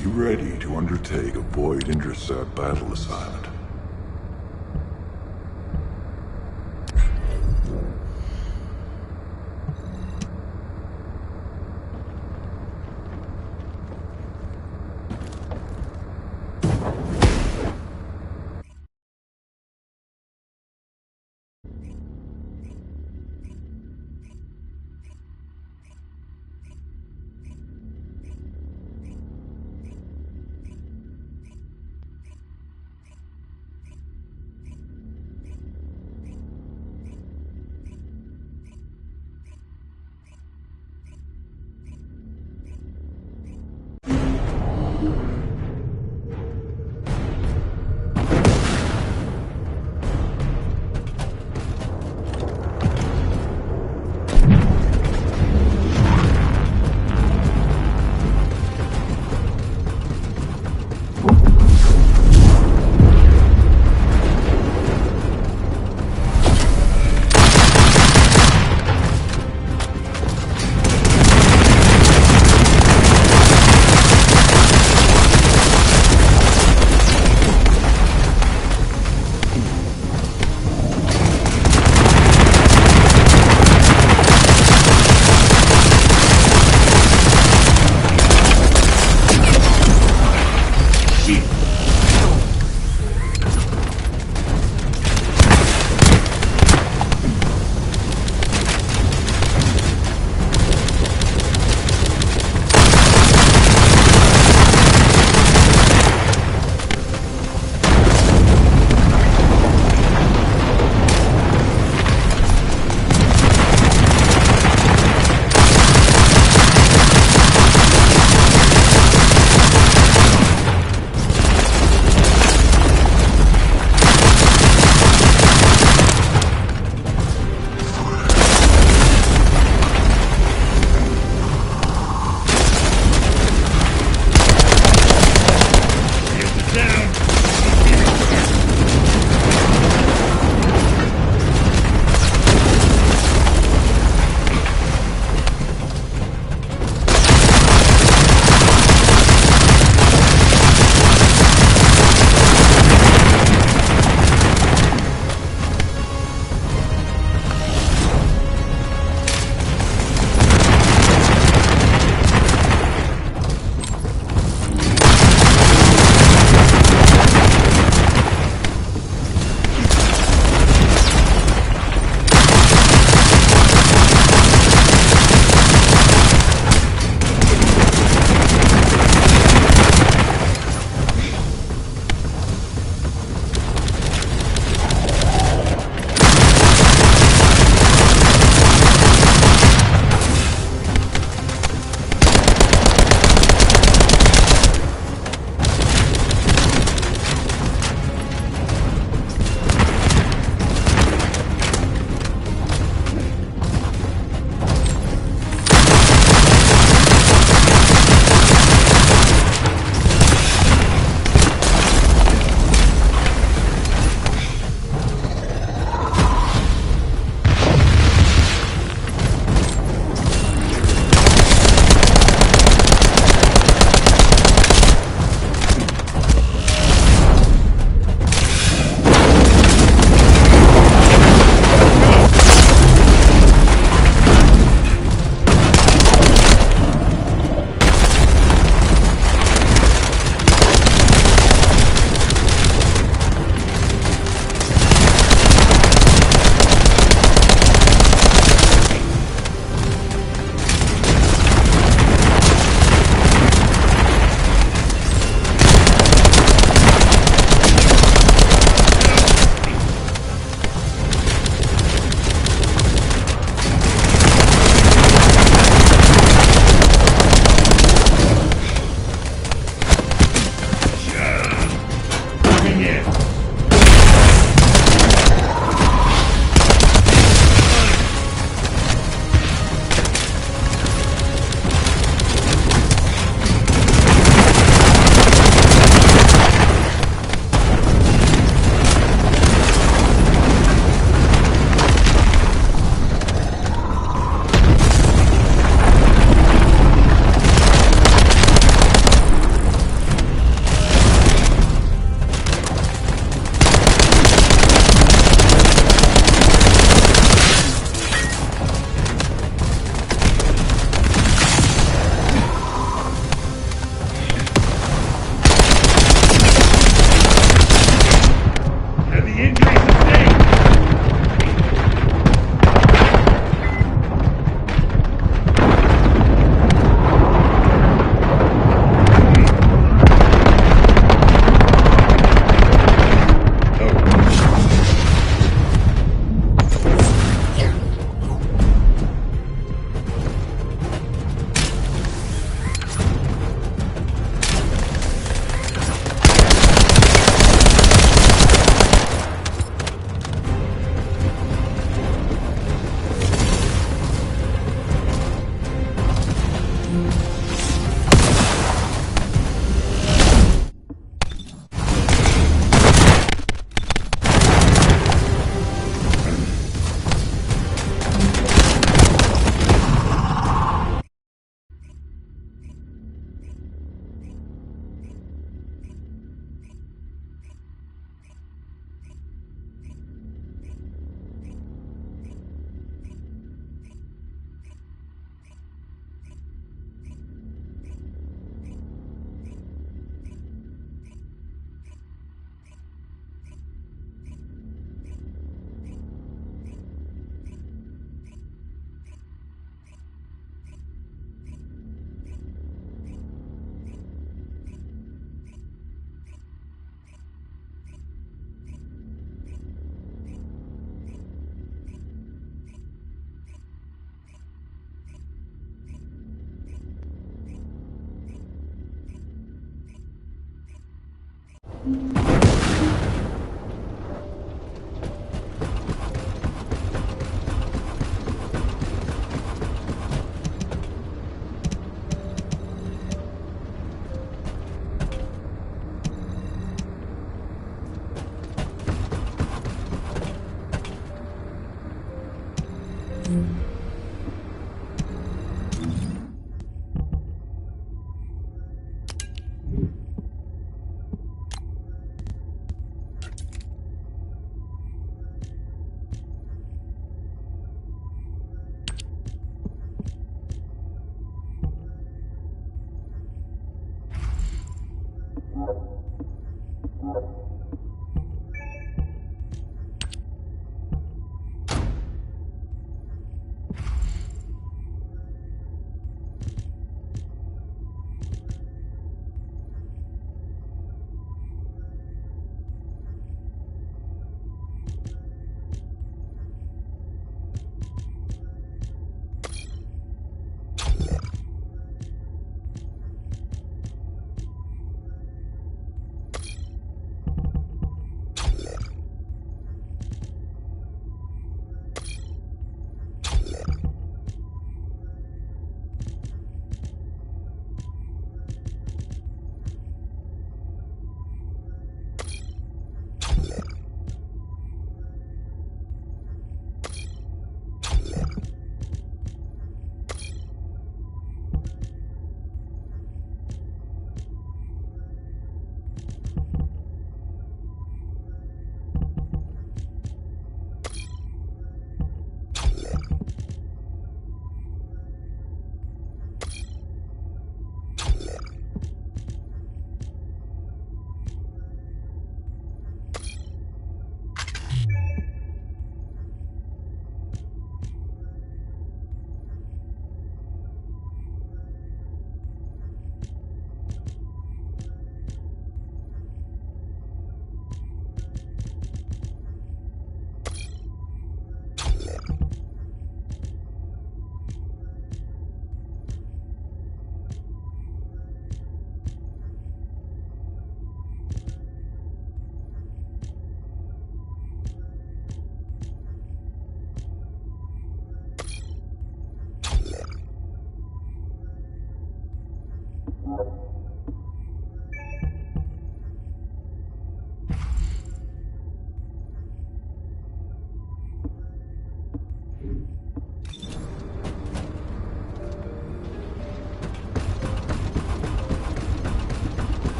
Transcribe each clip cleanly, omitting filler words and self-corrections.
You ready to undertake a Void Intercept battle assignment?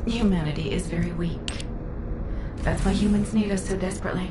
Humanity is very weak. That's why humans need us so desperately.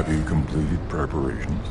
Have you completed preparations?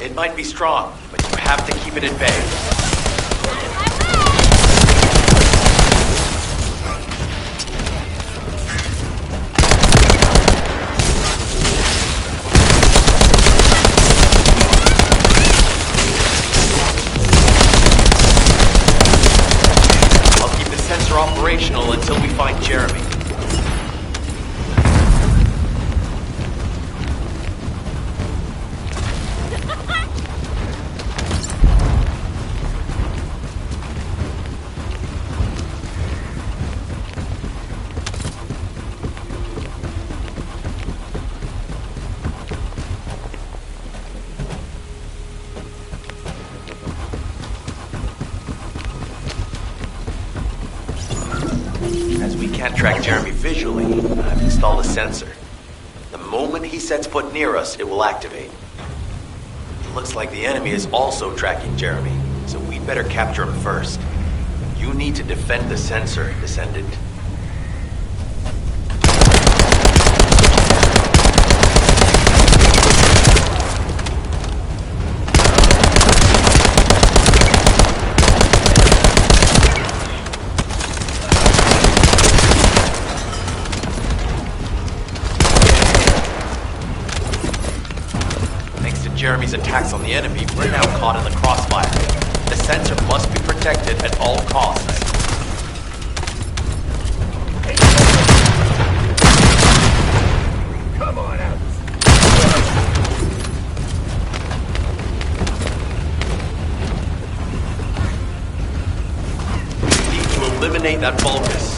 It might be strong, but you have to keep it at bay. I'll keep the sensor operational until we find Jeremy. As we can't track Jeremy visually, I've installed a sensor. The moment he sets foot near us, it will activate. It looks like the enemy is also tracking Jeremy, so we'd better capture him first. You need to defend the sensor, Descendant. Jeremy's attacks on the enemy, we're now caught in the crossfire. The sensor must be protected at all costs. Come on out. We need to eliminate that Vulgus.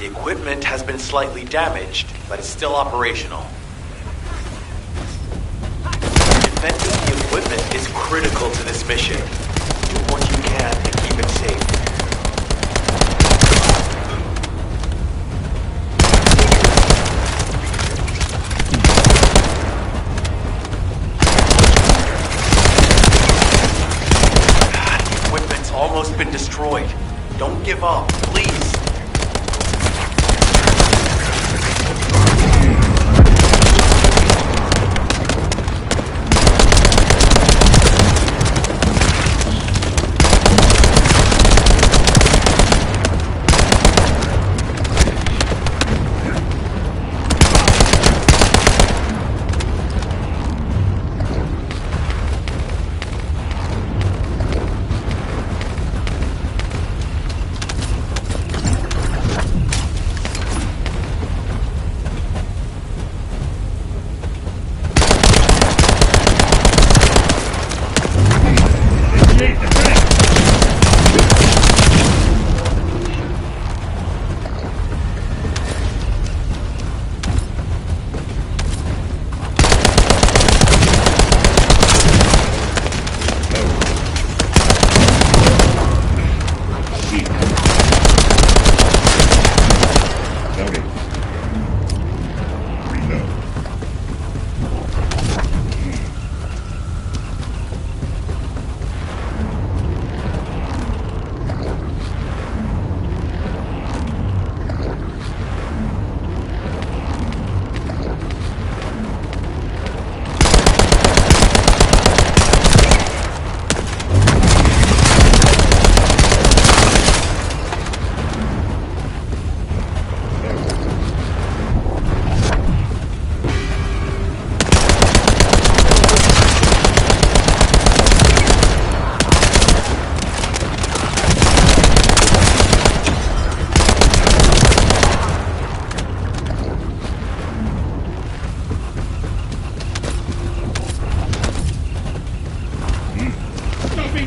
Equipment has been slightly damaged, but it's still operational. Defending the equipment is critical to this mission. Do what you can to keep it safe. The equipment's almost been destroyed. Don't give up, please.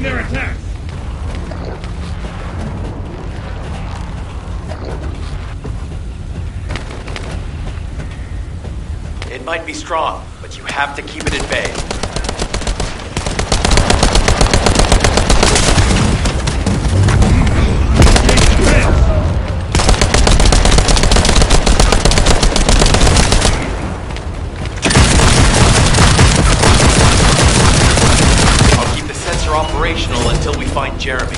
Their attacks! It might be strong, but you have to keep it at bay. I'll keep the sensor operational until we find Jeremy.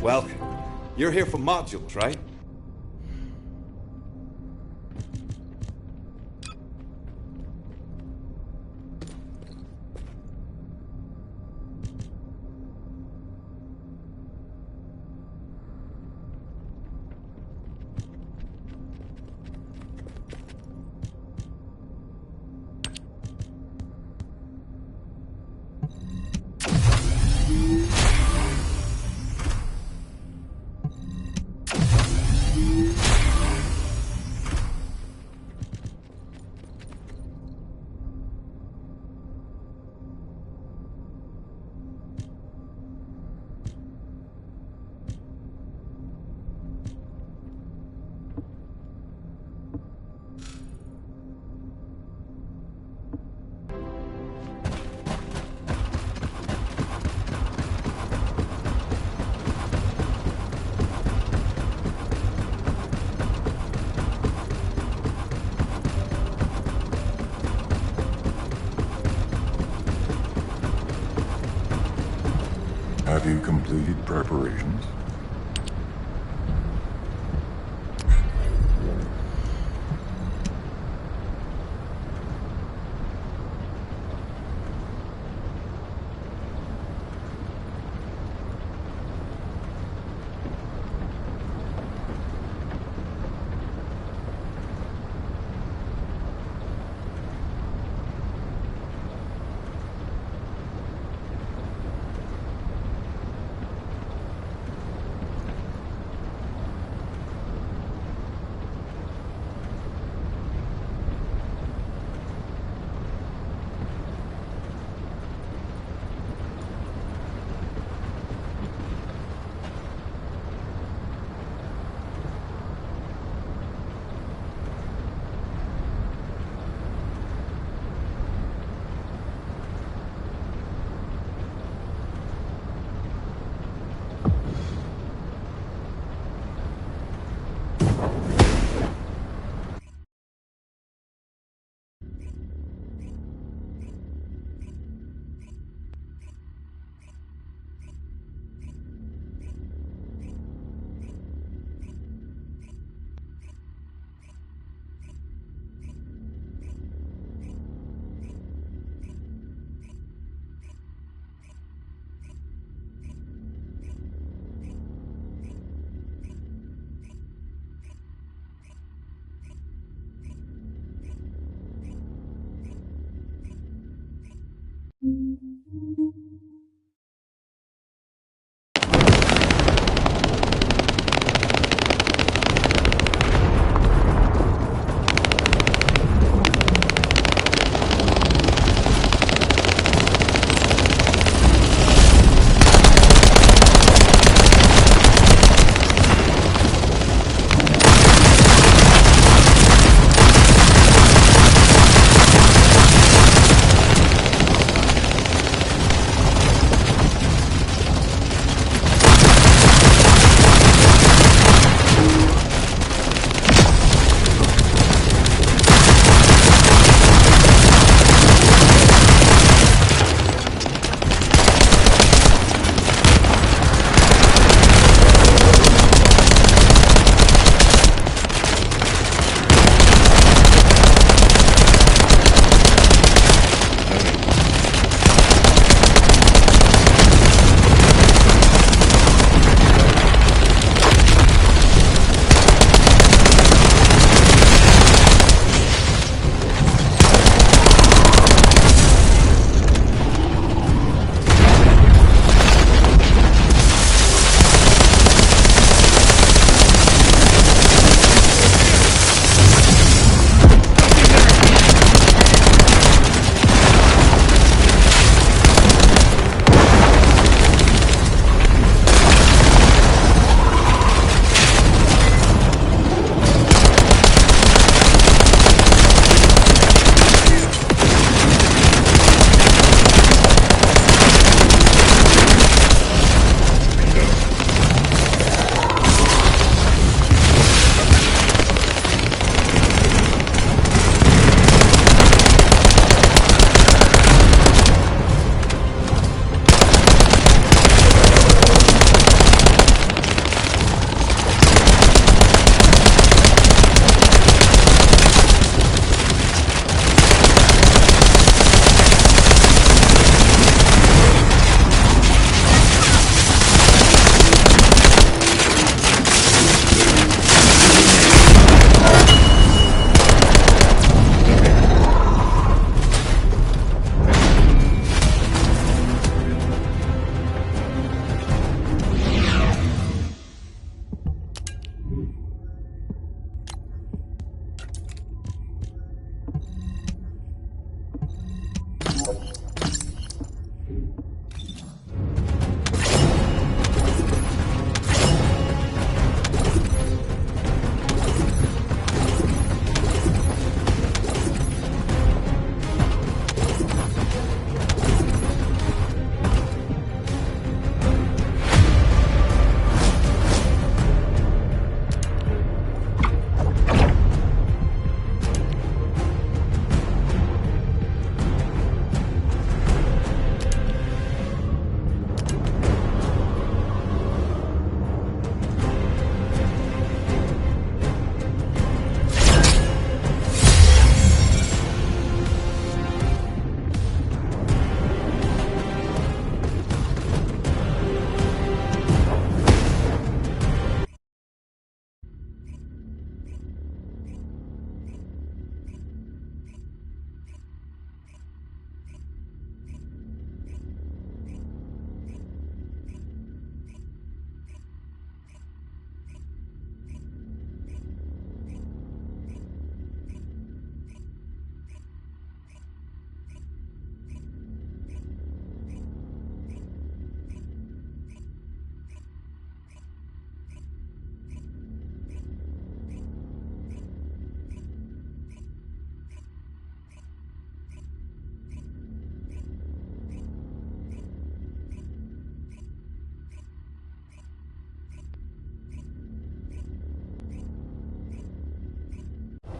Well, you're here for modules, right? Have you completed preparations?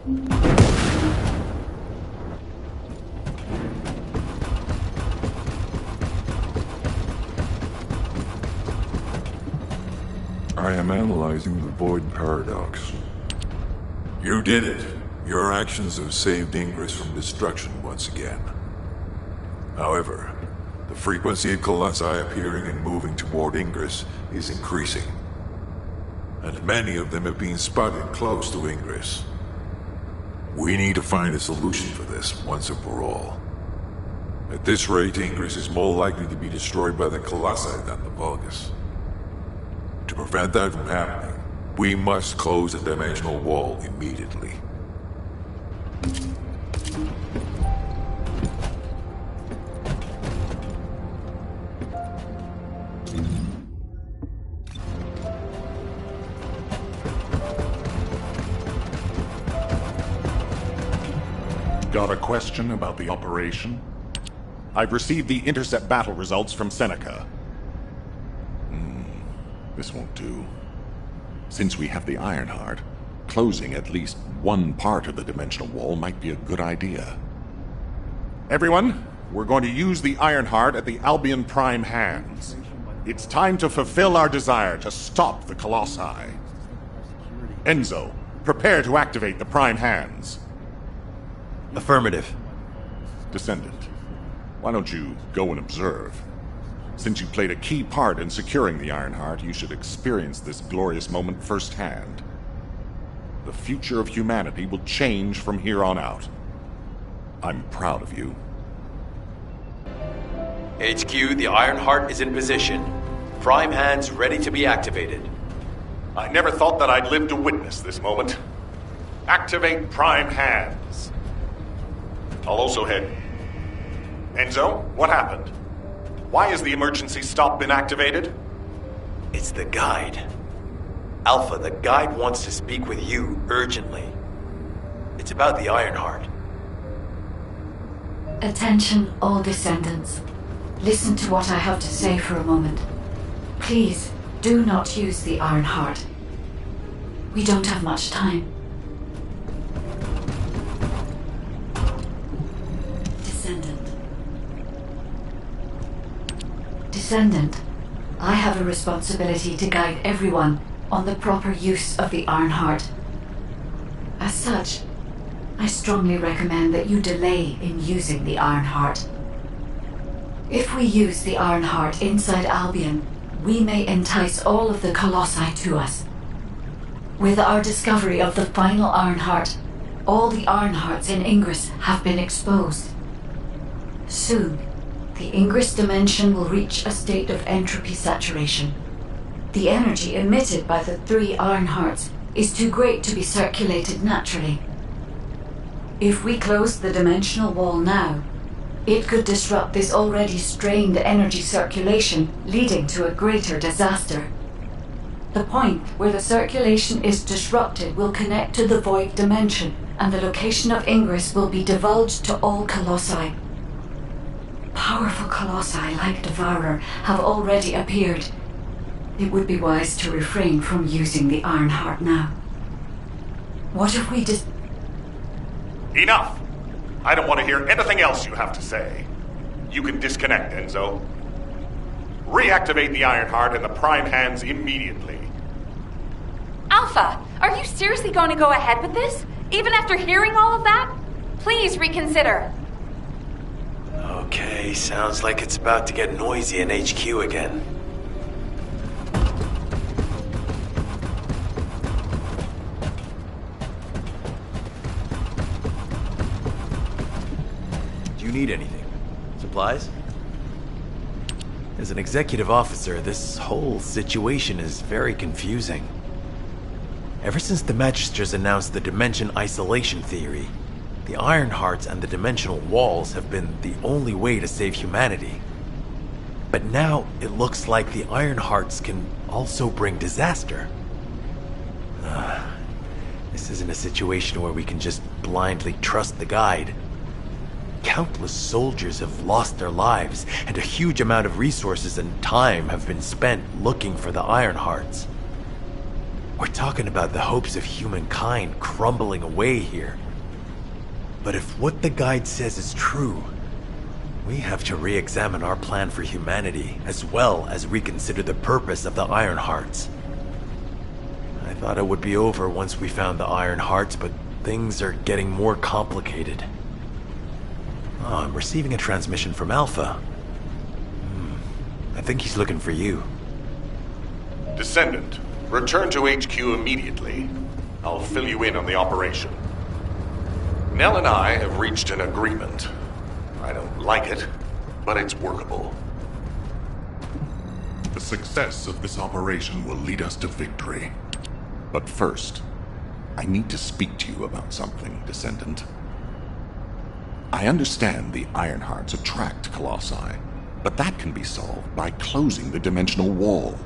I am analyzing the Void Paradox. You did it. Your actions have saved Ingress from destruction once again. However, the frequency of colossi appearing and moving toward Ingress is increasing. And many of them have been spotted close to Ingress. We need to find a solution for this once and for all. At this rate, Ingress is more likely to be destroyed by the colossi than the Vulgus. To prevent that from happening, we must close the dimensional wall immediately. Got a question about the operation? I've received the intercept battle results from Seneca. This won't do. Since we have the Ironheart, closing at least one part of the dimensional wall might be a good idea. Everyone, we're going to use the Ironheart at the Albion Prime hands. It's time to fulfill our desire to stop the Colossi. Enzo, prepare to activate the Prime hands. Affirmative. Descendant, why don't you go and observe? Since you played a key part in securing the Ironheart, you should experience this glorious moment firsthand. The future of humanity will change from here on out. I'm proud of you. HQ, the Ironheart is in position. Prime hands ready to be activated. I never thought that I'd live to witness this moment. Activate Prime hands. I'll also head... Enzo, what happened? Why has the emergency stop been activated? It's the guide. Alpha, the guide wants to speak with you urgently. It's about the Ironheart. Attention, all descendants. Listen to what I have to say for a moment. Please, do not use the Ironheart. We don't have much time. Descendant, I have a responsibility to guide everyone on the proper use of the Ironheart. As such, I strongly recommend that you delay in using the Ironheart. If we use the Ironheart inside Albion, we may entice all of the Colossi to us. With our discovery of the final Ironheart, all the Ironhearts in Ingress have been exposed. Soon, the Ingress dimension will reach a state of entropy saturation. The energy emitted by the 3 Ironhearts is too great to be circulated naturally. If we close the dimensional wall now, it could disrupt this already strained energy circulation, leading to a greater disaster. The point where the circulation is disrupted will connect to the void dimension, and the location of Ingress will be divulged to all Colossi. Powerful Colossi like Devourer have already appeared. It would be wise to refrain from using the Ironheart now. What if we just... Enough! I don't want to hear anything else you have to say. You can disconnect, Enzo. Reactivate the Ironheart and the Prime hands immediately. Alpha, are you seriously going to go ahead with this? Even after hearing all of that? Please reconsider. Okay, sounds like it's about to get noisy in HQ again. Do you need anything? Supplies? As an executive officer, this whole situation is very confusing. Ever since the Magisters announced the dimension isolation theory, the Ironhearts and the dimensional walls have been the only way to save humanity. But now it looks like the Ironhearts can also bring disaster. This isn't a situation where we can just blindly trust the guide. Countless soldiers have lost their lives, and a huge amount of resources and time have been spent looking for the Ironhearts. We're talking about the hopes of humankind crumbling away here. But if what the guide says is true, we have to re-examine our plan for humanity, as well as reconsider the purpose of the Iron Hearts. I thought it would be over once we found the Iron Hearts, but things are getting more complicated. Oh, I'm receiving a transmission from Alpha. I think he's looking for you. Descendant, return to HQ immediately. I'll fill you in on the operation. Nell and I have reached an agreement. I don't like it, but it's workable. The success of this operation will lead us to victory. But first, I need to speak to you about something, Descendant. I understand the Ironhearts attract Colossi, but that can be solved by closing the dimensional wall.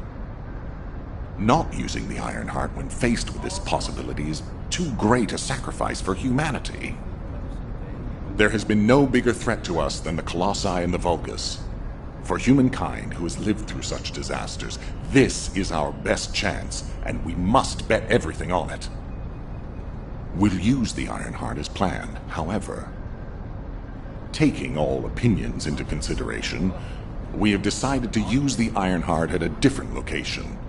Not using the Ironheart when faced with this possibility is too great a sacrifice for humanity. There has been no bigger threat to us than the Colossi and the Vulgus. For humankind who has lived through such disasters, this is our best chance, and we must bet everything on it. We'll use the Ironheart as planned, however. Taking all opinions into consideration, we have decided to use the Ironheart at a different location,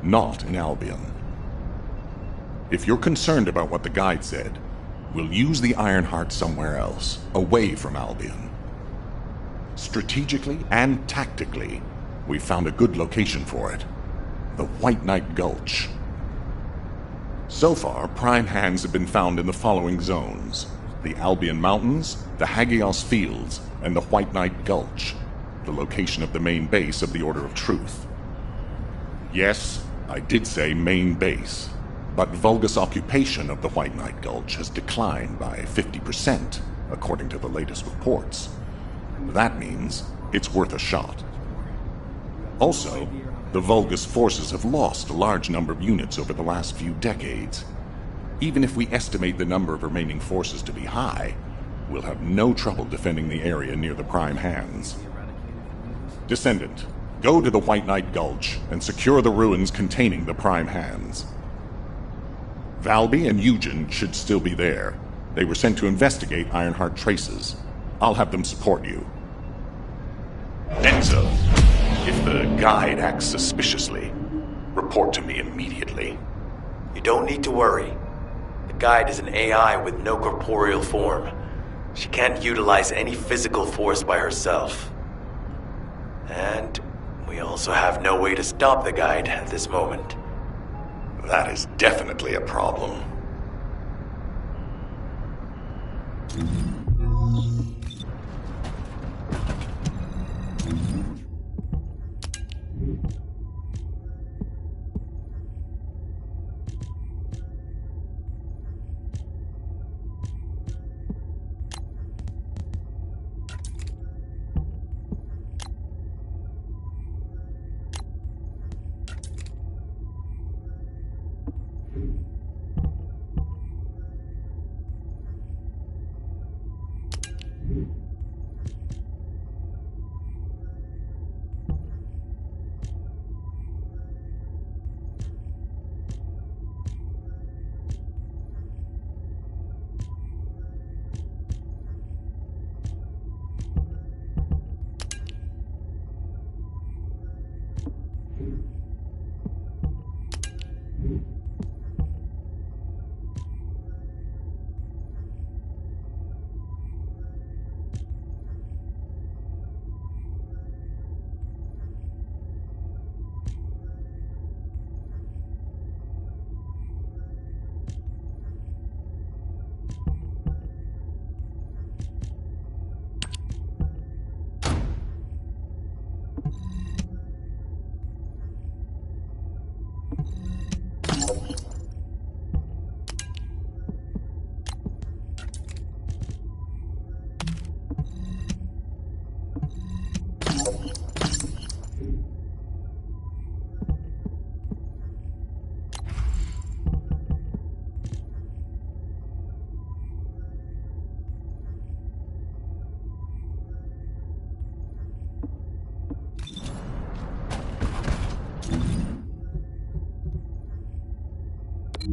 not in Albion. If you're concerned about what the guide said, we'll use the Ironheart somewhere else, away from Albion. Strategically and tactically, we found a good location for it. The White Knight Gulch. So far, prime hands have been found in the following zones: the Albion Mountains, the Hagios Fields, and the White Knight Gulch, the location of the main base of the Order of Truth. Yes, I did say main base, but Vulgus occupation of the White Knight Gulch has declined by 50%, according to the latest reports. That means it's worth a shot. Also, the Vulgus forces have lost a large number of units over the last few decades. Even if we estimate the number of remaining forces to be high, we'll have no trouble defending the area near the prime hands. Descendant, go to the White Knight Gulch and secure the ruins containing the prime hands. Valby and Eugen should still be there. They were sent to investigate Ironheart traces. I'll have them support you. Enzo, if the guide acts suspiciously, report to me immediately. You don't need to worry. The guide is an AI with no corporeal form. She can't utilize any physical force by herself. And we also have no way to stop the guide at this moment. That is definitely a problem. Do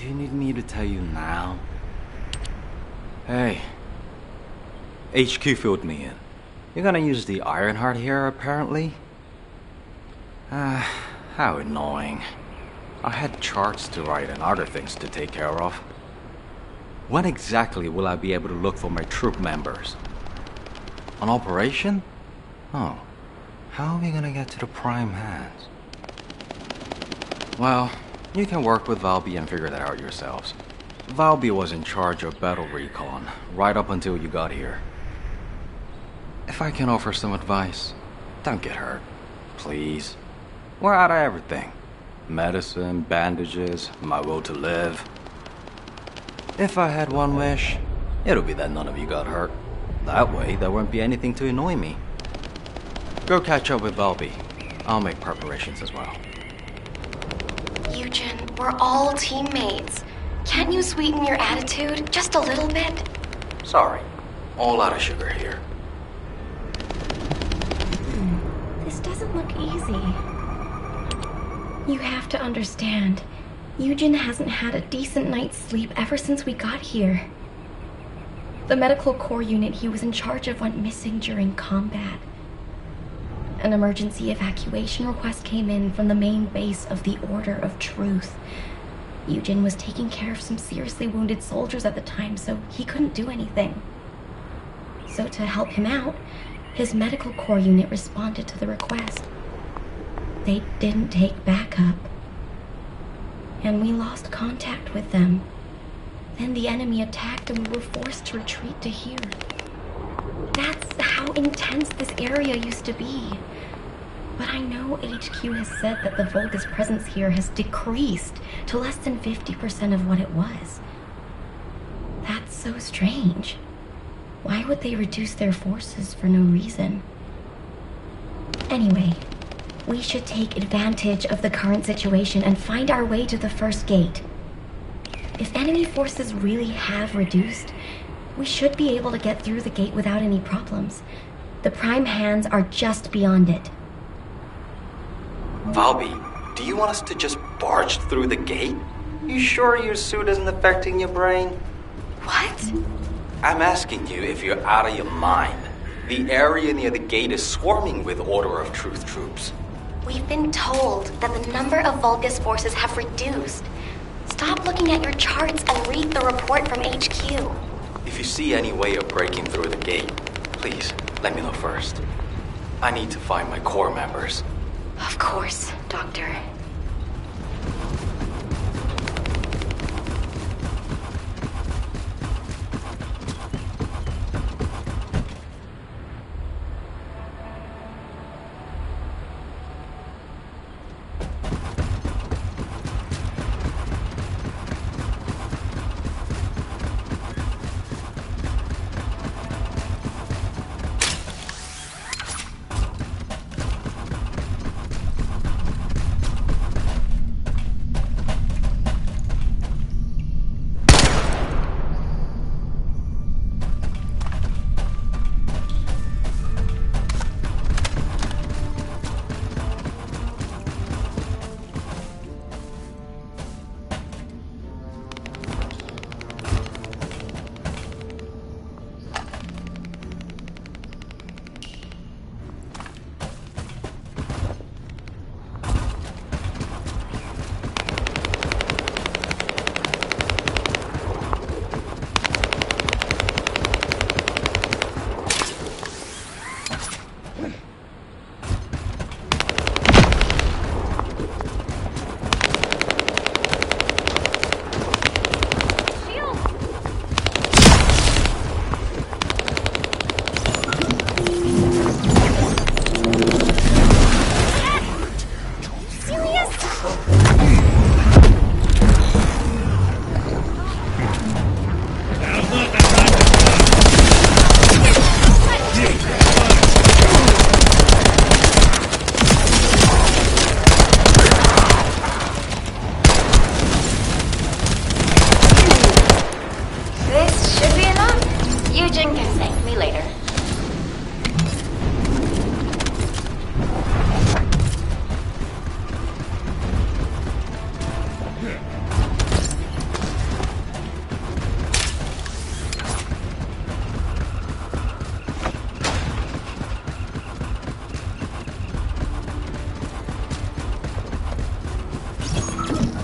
you need me to tell you now? Hey. HQ filled me in. You're gonna use the Ironheart here, apparently? How annoying. I had charts to write and other things to take care of. When exactly will I be able to look for my troop members? An operation? Oh. How are we gonna get to the prime hands? Well, you can work with Valby and figure that out yourselves. Valby was in charge of battle recon, right up until you got here. If I can offer some advice, don't get hurt. Please. We're out of everything. Medicine, bandages, my will to live. If I had one wish, it'll be that none of you got hurt. That way, there won't be anything to annoy me. Go catch up with Valby. I'll make preparations as well. Eugen, we're all teammates. Can't you sweeten your attitude just a little bit? Sorry. All out of sugar here. This doesn't look easy. You have to understand, Eugen hasn't had a decent night's sleep ever since we got here. The medical corps unit he was in charge of went missing during combat. An emergency evacuation request came in from the main base of the Order of Truth. Eugen was taking care of some seriously wounded soldiers at the time, so he couldn't do anything. So to help him out, his medical corps unit responded to the request. They didn't take backup, and we lost contact with them. Then the enemy attacked and we were forced to retreat to here. That's how intense this area used to be. But I know HQ has said that the Vulgus presence here has decreased to less than 50% of what it was. That's so strange. Why would they reduce their forces for no reason? Anyway, we should take advantage of the current situation and find our way to the first gate. If enemy forces really have reduced, we should be able to get through the gate without any problems. The prime hands are just beyond it. Valby, do you want us to just barge through the gate? You sure your suit isn't affecting your brain? What? I'm asking you if you're out of your mind. The area near the gate is swarming with Order of Truth troops. We've been told that the number of Vulgus forces have reduced. Stop looking at your charts and read the report from HQ. If you see any way of breaking through the gate, please let me know first. I need to find my corps members. Of course, Doctor.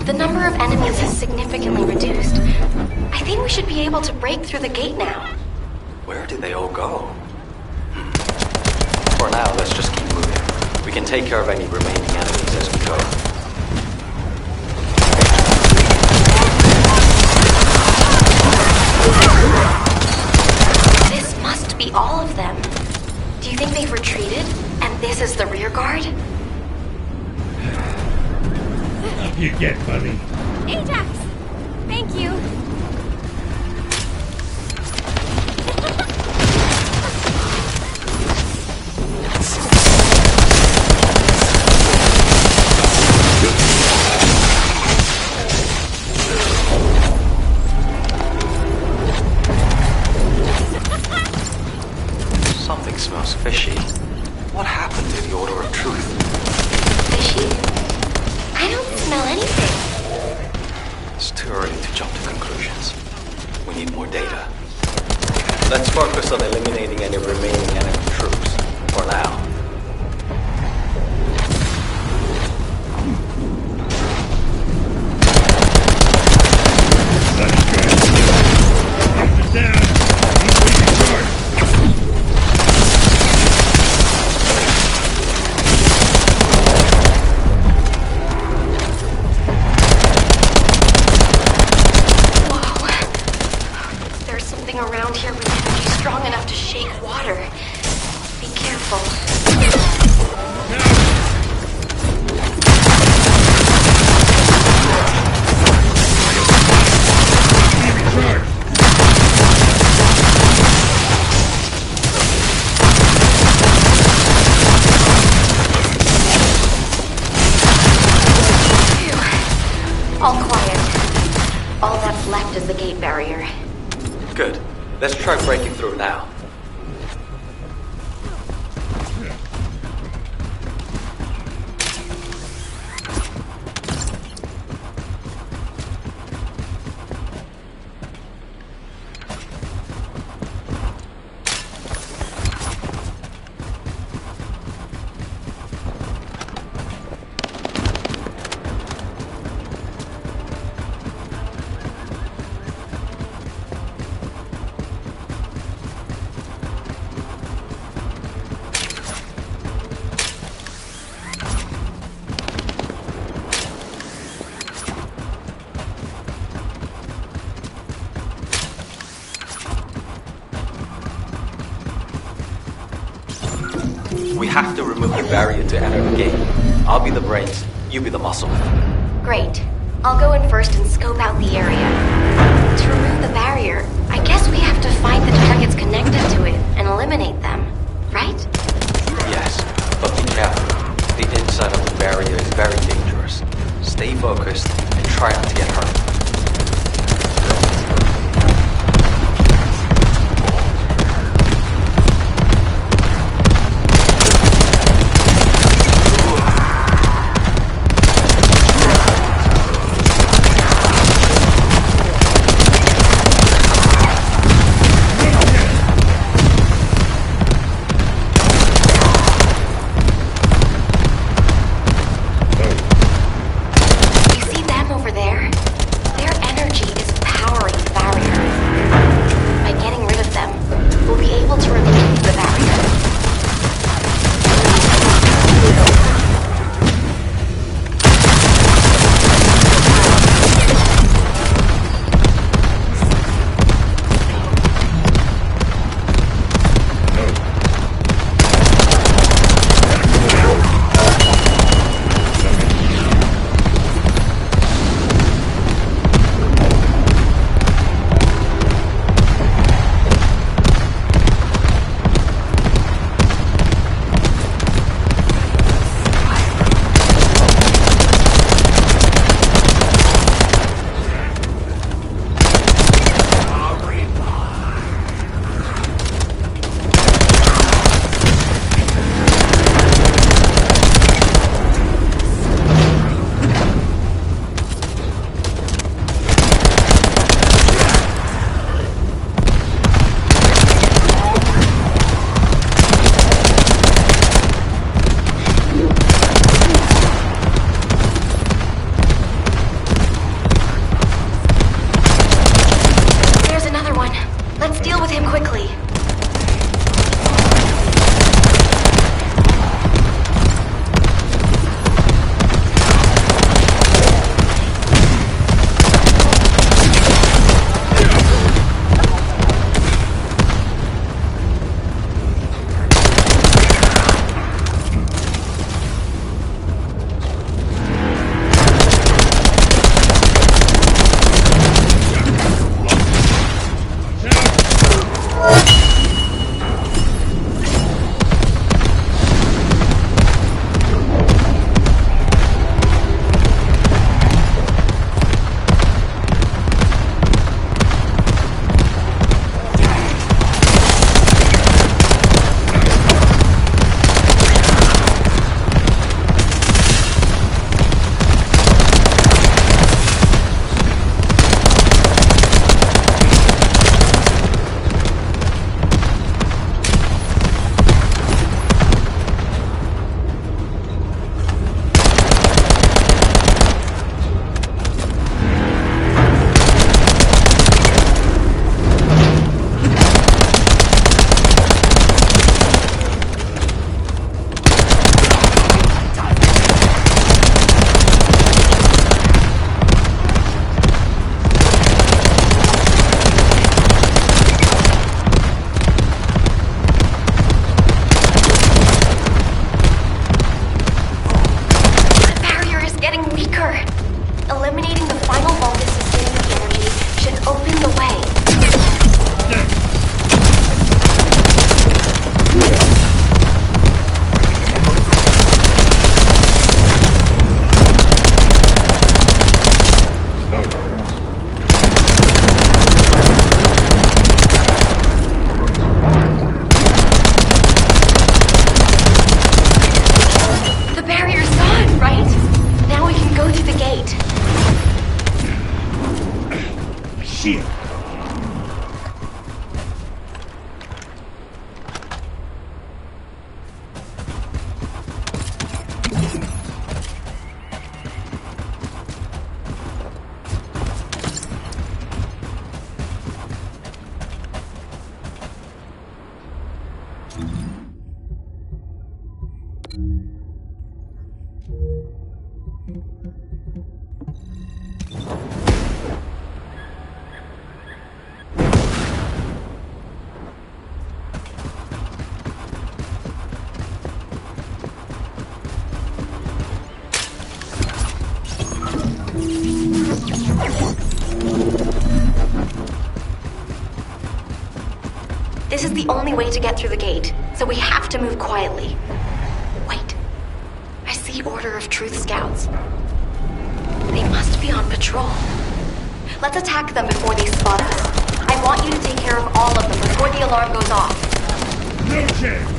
The number of enemies has significantly reduced. I think we should be able to break through the gate now. Where did they all go? For now, let's just keep moving. We can take care of any remaining enemies as we go. This must be all of them. Do you think they've retreated, and this is the rear guard? Up you get, buddy. Ajax! Thank you. Something smells fishy. What happened to the Order of Truth? Fishy? I don't smell anything. It's too early to jump to conclusions. We need more data. Let's focus on eliminating any remaining enemy troops. For now. Sit down. He's leading charge. Whoa. There's something around here with energy strong enough to shake water. Be careful. Leading charge. Phew. All quiet. All that's left is the gate barrier. Good. Let's try breaking through now. We have to remove the barrier to enter the gate. I'll be the brains, you be the muscle. Great. I'll go in first and scope out the area. To remove the barrier, I guess we have to find the targets connected to it and eliminate them, right? Yes, but be careful. The inside of the barrier is very dangerous. Stay focused and try not to get hurt. shield. This is the only way to get through the gate, so we have to move quietly. Wait. I see Order of Truth scouts. They must be on patrol. Let's attack them before they spot us. I want you to take care of all of them before the alarm goes off. No chance.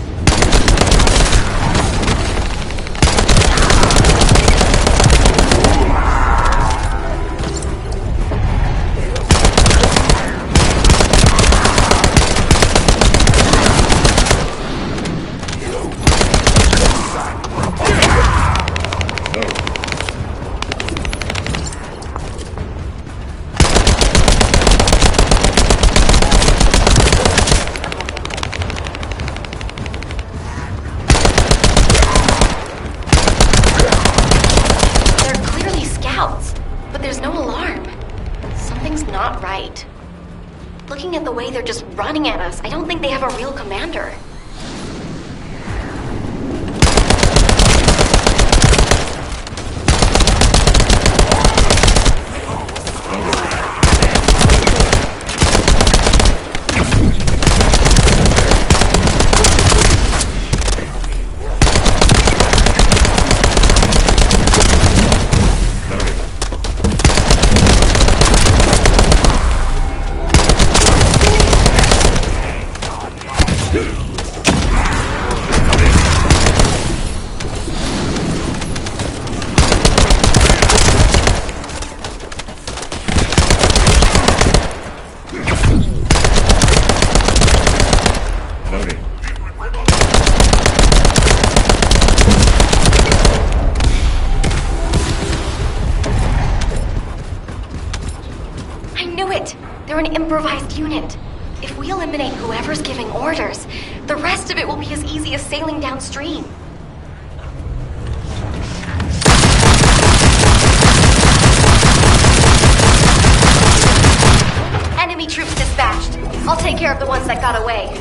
Looking at the way they're just running at us, I don't think they have a real commander. They're an improvised unit. If we eliminate whoever's giving orders, the rest of it will be as easy as sailing downstream. Enemy troops dispatched. I'll take care of the ones that got away.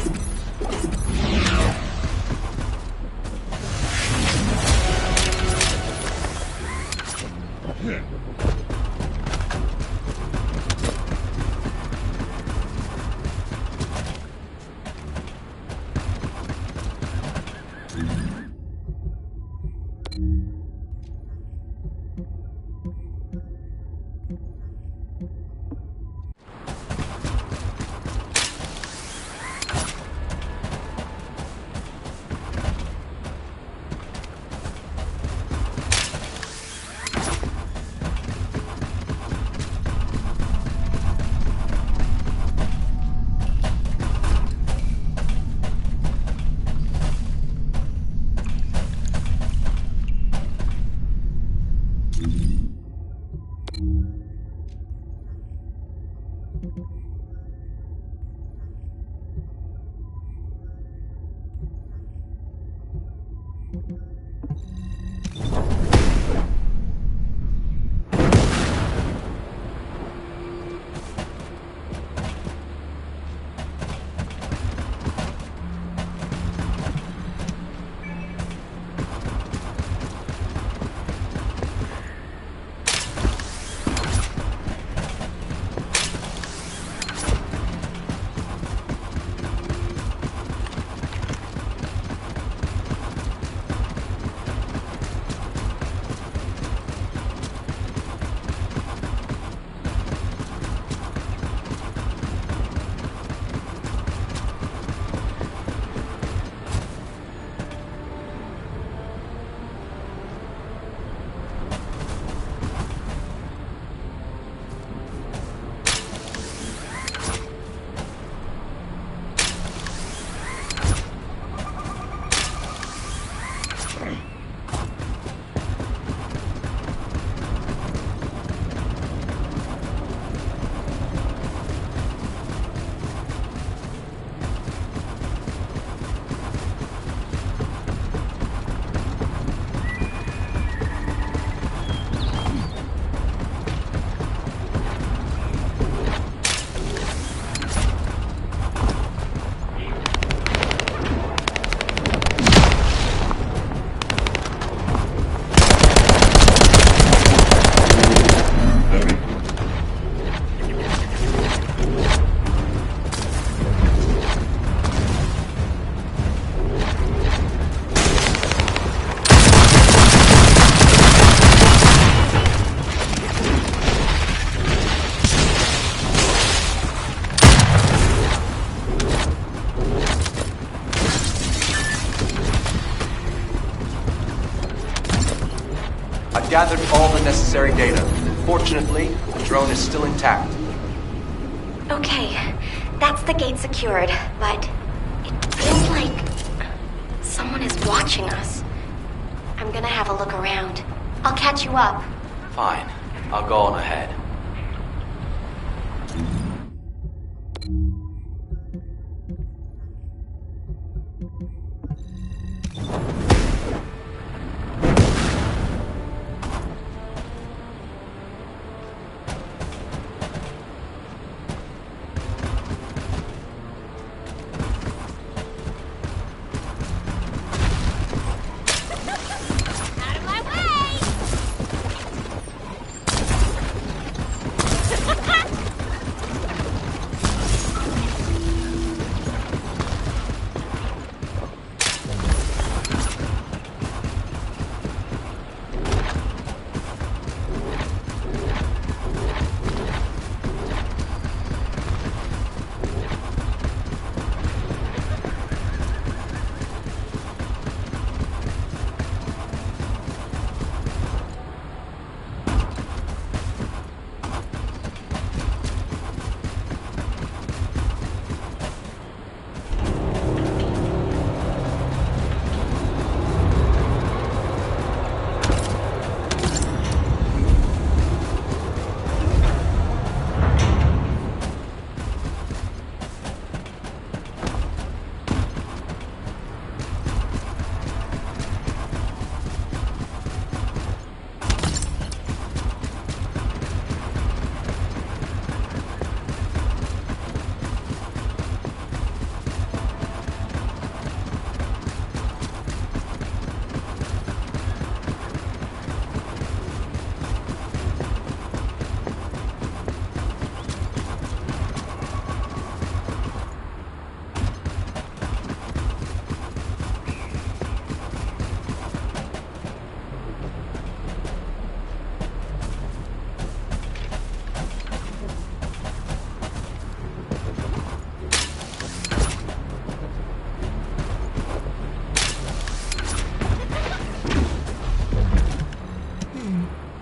I've gathered all the necessary data. Fortunately, the drone is still intact. Okay, that's the gate secured, but it feels like someone is watching us. I'm gonna have a look around. I'll catch you up. Fine. I'll go on ahead. Out of my way!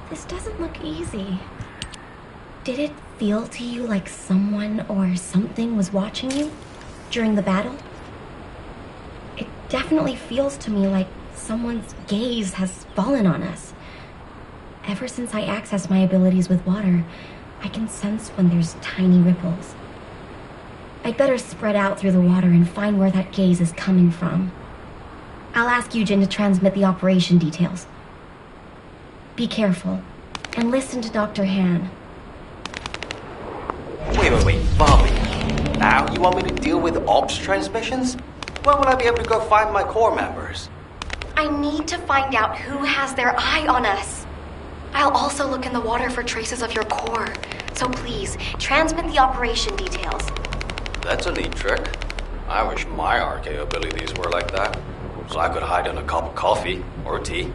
This doesn't look easy. Did it feel to you like someone or something was watching you during the battle? It definitely feels to me like someone's gaze has fallen on us. Ever since I access my abilities with water, I can sense when there's tiny ripples. I'd better spread out through the water and find where that gaze is coming from. I'll ask Eugen to transmit the operation details. Be careful, and listen to Dr. Han. Wait, Bobby. Now you want me to deal with ops transmissions? When will I be able to go find my core members? I need to find out who has their eye on us. I'll also look in the water for traces of your core. So please, transmit the operation details. That's a neat trick. I wish my RK abilities were like that, so I could hide in a cup of coffee or tea.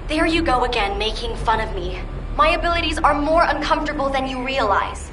There you go again, making fun of me. My abilities are more uncomfortable than you realize.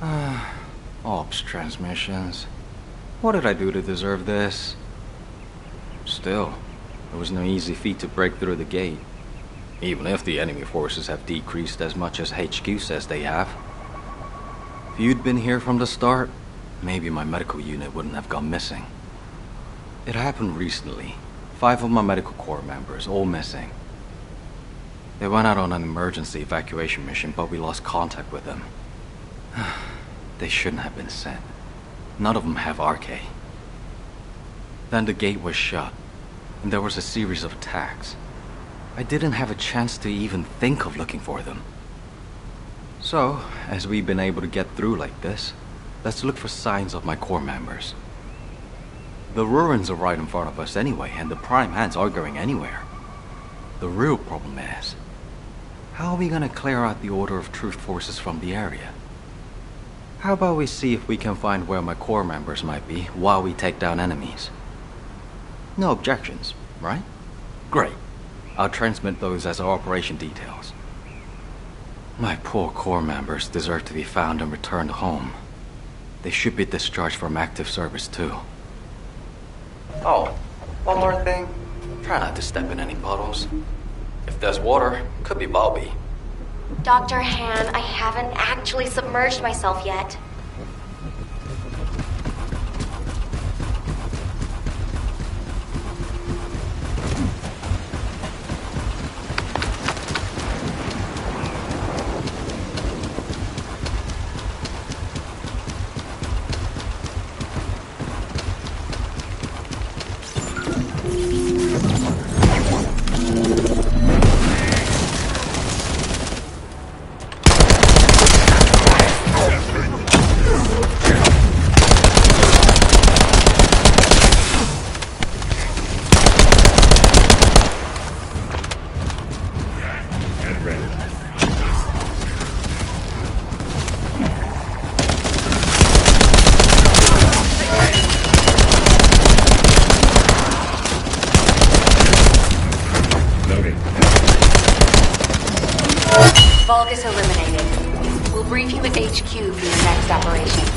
Ops transmissions. What did I do to deserve this? Still, it was no easy feat to break through the gate. Even if the enemy forces have decreased as much as HQ says they have. If you'd been here from the start, maybe my medical unit wouldn't have gone missing. It happened recently. 5 of my medical corps members, all missing. They went out on an emergency evacuation mission, but we lost contact with them. They shouldn't have been sent. None of them have RK. Then the gate was shut, and there was a series of attacks. I didn't have a chance to even think of looking for them. So, as we've been able to get through like this, let's look for signs of my corps members. The ruins are right in front of us anyway, and the Prime Hands aren't going anywhere. The real problem is, how are we gonna clear out the Order of Truth forces from the area? How about we see if we can find where my corps members might be while we take down enemies? No objections, right? Great. I'll transmit those as our operation details. My poor corps members deserve to be found and returned home. They should be discharged from active service too. Oh, one more thing. Try not to step in any puddles. If there's water, could be Bobby. Dr. Han, I haven't actually submerged myself yet. Vulgus eliminated. We'll brief you at HQ for your next operation.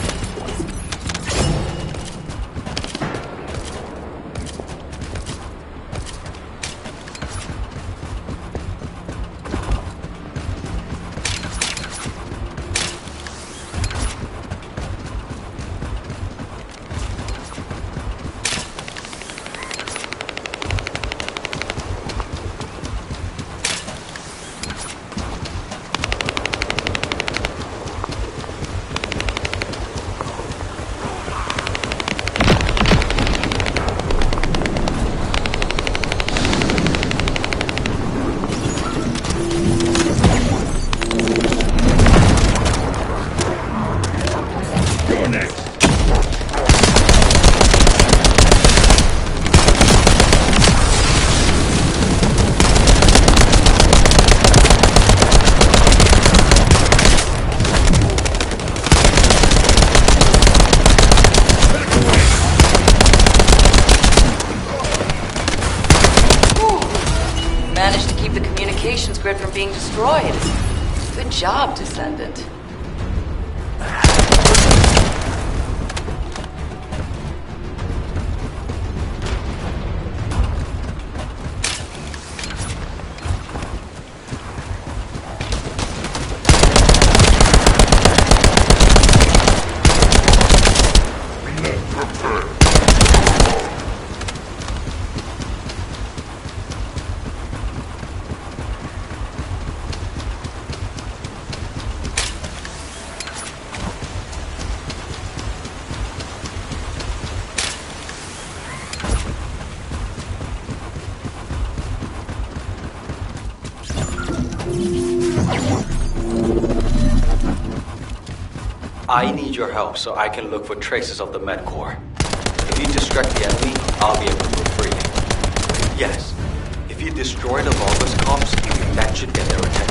Grid from being destroyed. Good job, Descendant. I need your help so I can look for traces of the Med Corps. If you distract the enemy, I'll be able to move freely. Yes, if you destroy the Vulgus comps, that should get their attention.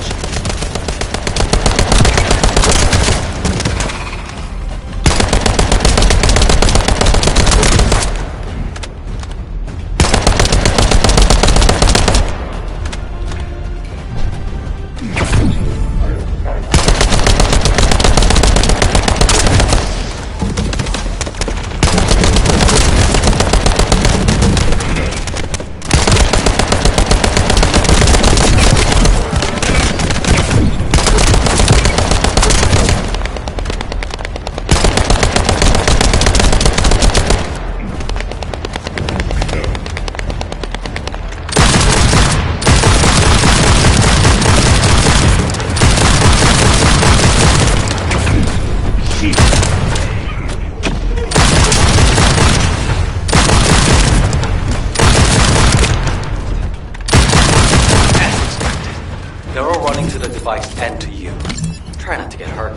to get hurt.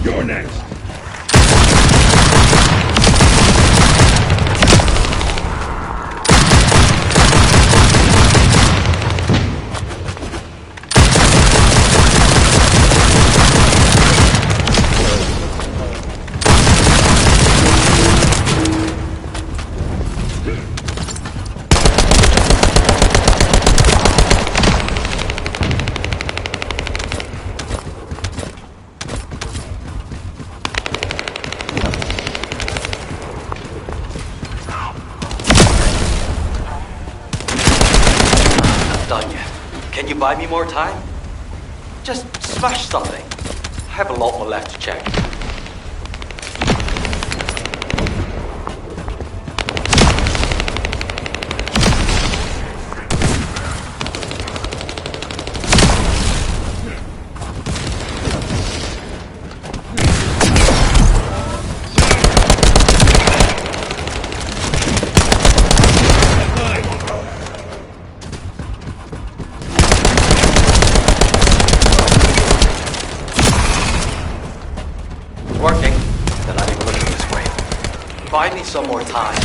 You're next. Done yet. Can you buy me more time? Just smash something. I have a lot more left to check. Working. They're not even looking this way. Buy me some more time.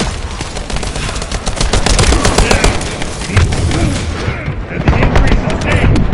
And the increase is big.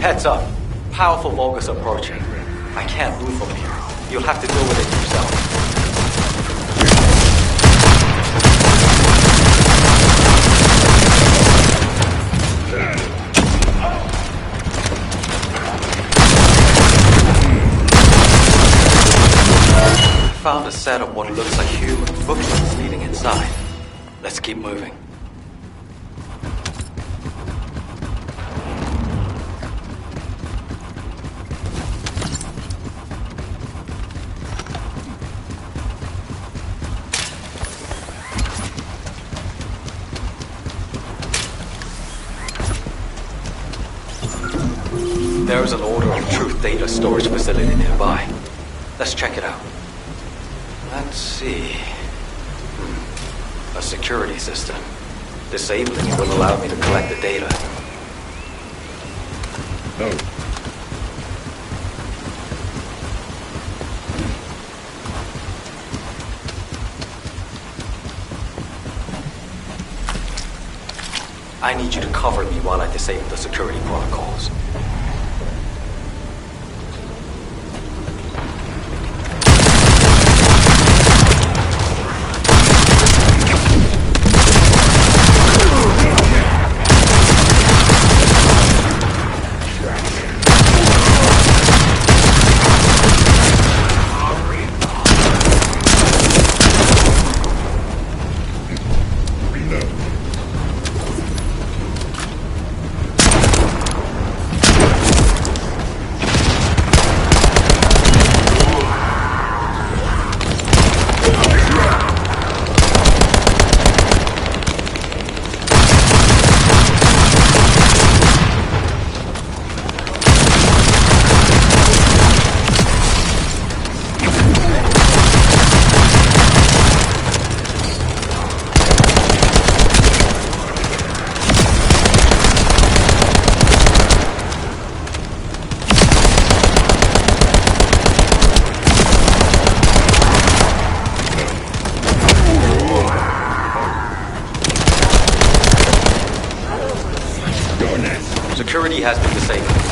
Heads up. Powerful Vulgus approaching. I can't move from here. You'll have to deal with it yourself. Found a set of what looks like human footprints leading inside. Let's keep moving. There's an Order of Truth data storage facility nearby. Let's check it out. Let's see. A security system. Disabling it will allow me to collect the data. Oh. I need you to cover me while I disable the security protocols. Security has been disabled.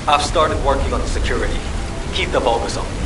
I've started working on the security. Keep the focus on me.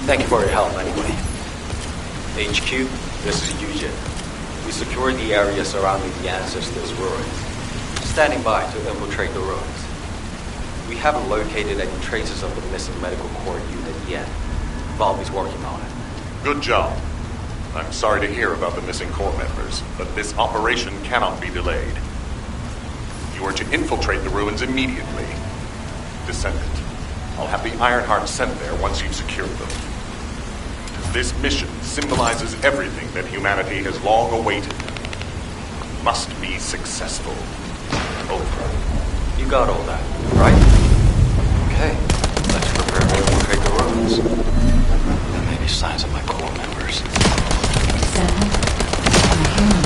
Thank you for your help anyway. HQ, this is Eugene. We secured the area surrounding the Ancestors' ruins. Standing by to infiltrate the ruins. We haven't located any traces of the missing medical corps unit yet. Valby's working on it. Good job. I'm sorry to hear about the missing corps members, but this operation cannot be delayed. You are to infiltrate the ruins immediately. Descendant, I'll have the Ironheart sent there once you've secured them. This mission symbolizes everything that humanity has long awaited. It must be successful. Over. You got all that, right? Okay, let's prepare to infiltrate the ruins. There may be signs of my corps members. Descendant, I'm human.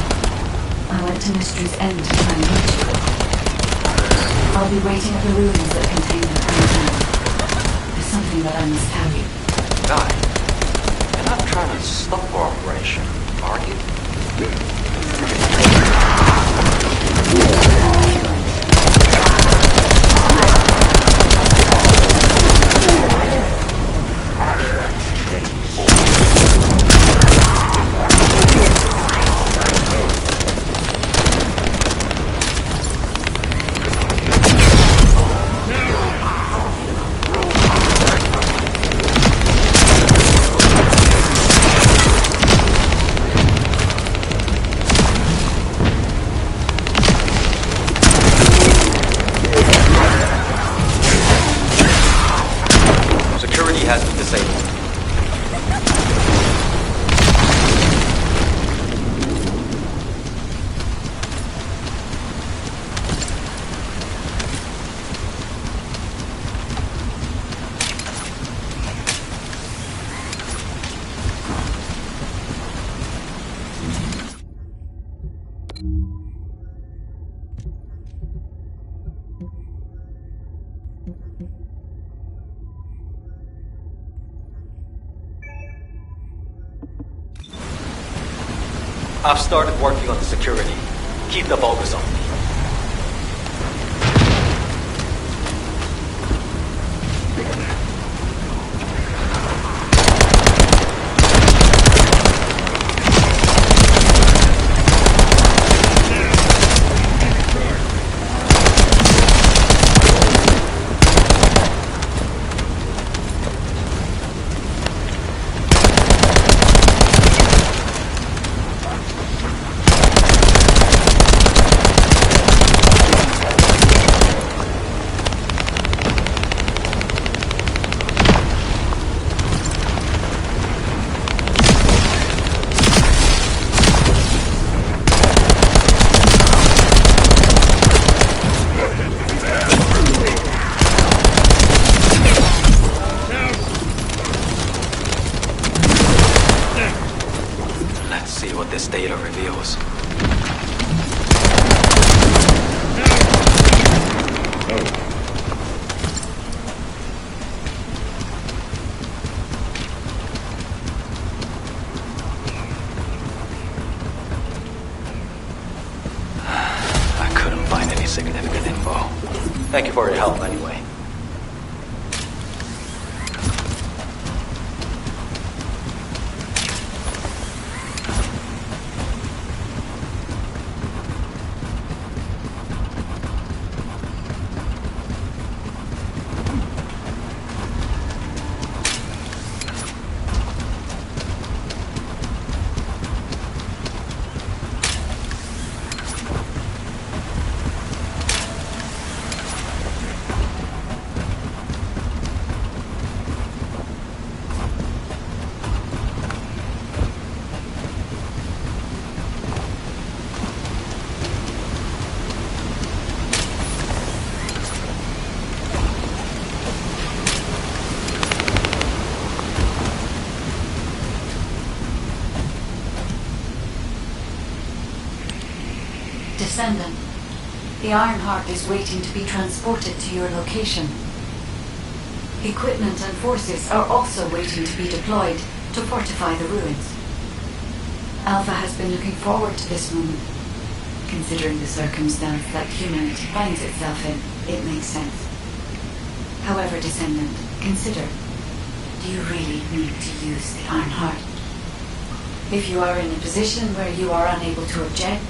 I went to Mystery's End to find you. I'll be waiting at the ruins that contain the Ironheart. There's something that I must tell you. Guy, you're not trying to stop our operation, are you? Has been disabled. I've started working on the security. Keep the focus on me. see what this data reveals. I couldn't find any significant info. Thank you for your help anyway. Descendant, the Ironheart is waiting to be transported to your location. Equipment and forces are also waiting to be deployed to fortify the ruins. Alpha has been looking forward to this moment. Considering the circumstance that humanity finds itself in, it makes sense. However, Descendant, consider, do you really need to use the Ironheart? If you are in a position where you are unable to object,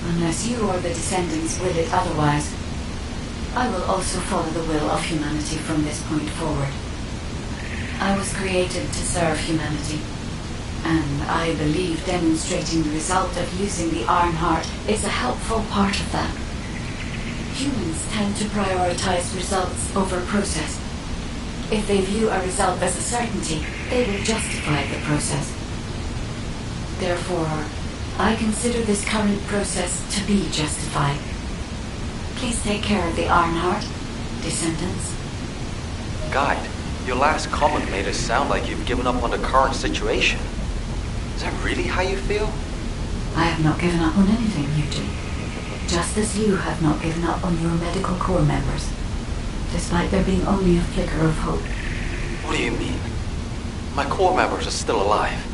unless you or the Descendants will it otherwise, I will also follow the will of humanity from this point forward. I was created to serve humanity, and I believe demonstrating the result of using the Ironheart is a helpful part of that. Humans tend to prioritize results over process. If they view a result as a certainty, they will justify the process. Therefore, I consider this current process to be justified. Please take care of the Ironheart, Descendants. Guide, your last comment made it sound like you've given up on the current situation. Is that really how you feel? I have not given up on anything, Eugene. Just as you have not given up on your medical corps members, despite there being only a flicker of hope. What do you mean? My corps members are still alive.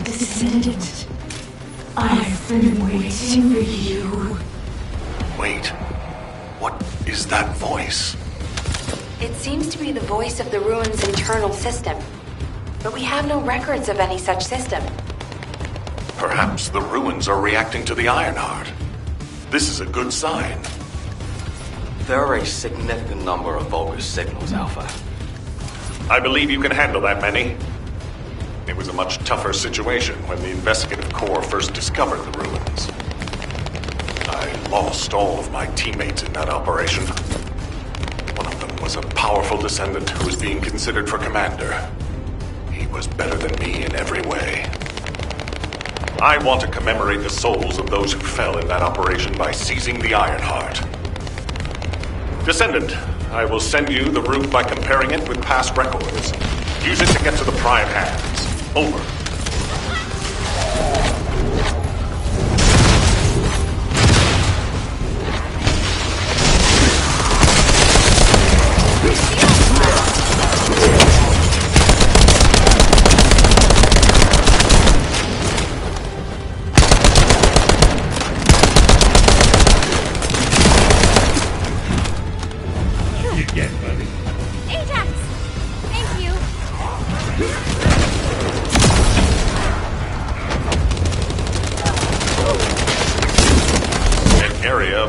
Descendant, I've been waiting for you. Wait. What is that voice? It seems to be the voice of the ruin's internal system. But we have no records of any such system. Perhaps the ruins are reacting to the Ironheart. This is a good sign. There are a significant number of bogus signals, Alpha. I believe you can handle that many. It was a much tougher situation when the investigative corps first discovered the ruins. I lost all of my teammates in that operation. One of them was a powerful descendant who was being considered for commander. He was better than me in every way. I want to commemorate the souls of those who fell in that operation by seizing the Ironheart. Descendant, I will send you the route by comparing it with past records. Use it to get to the Prime Hands. Over.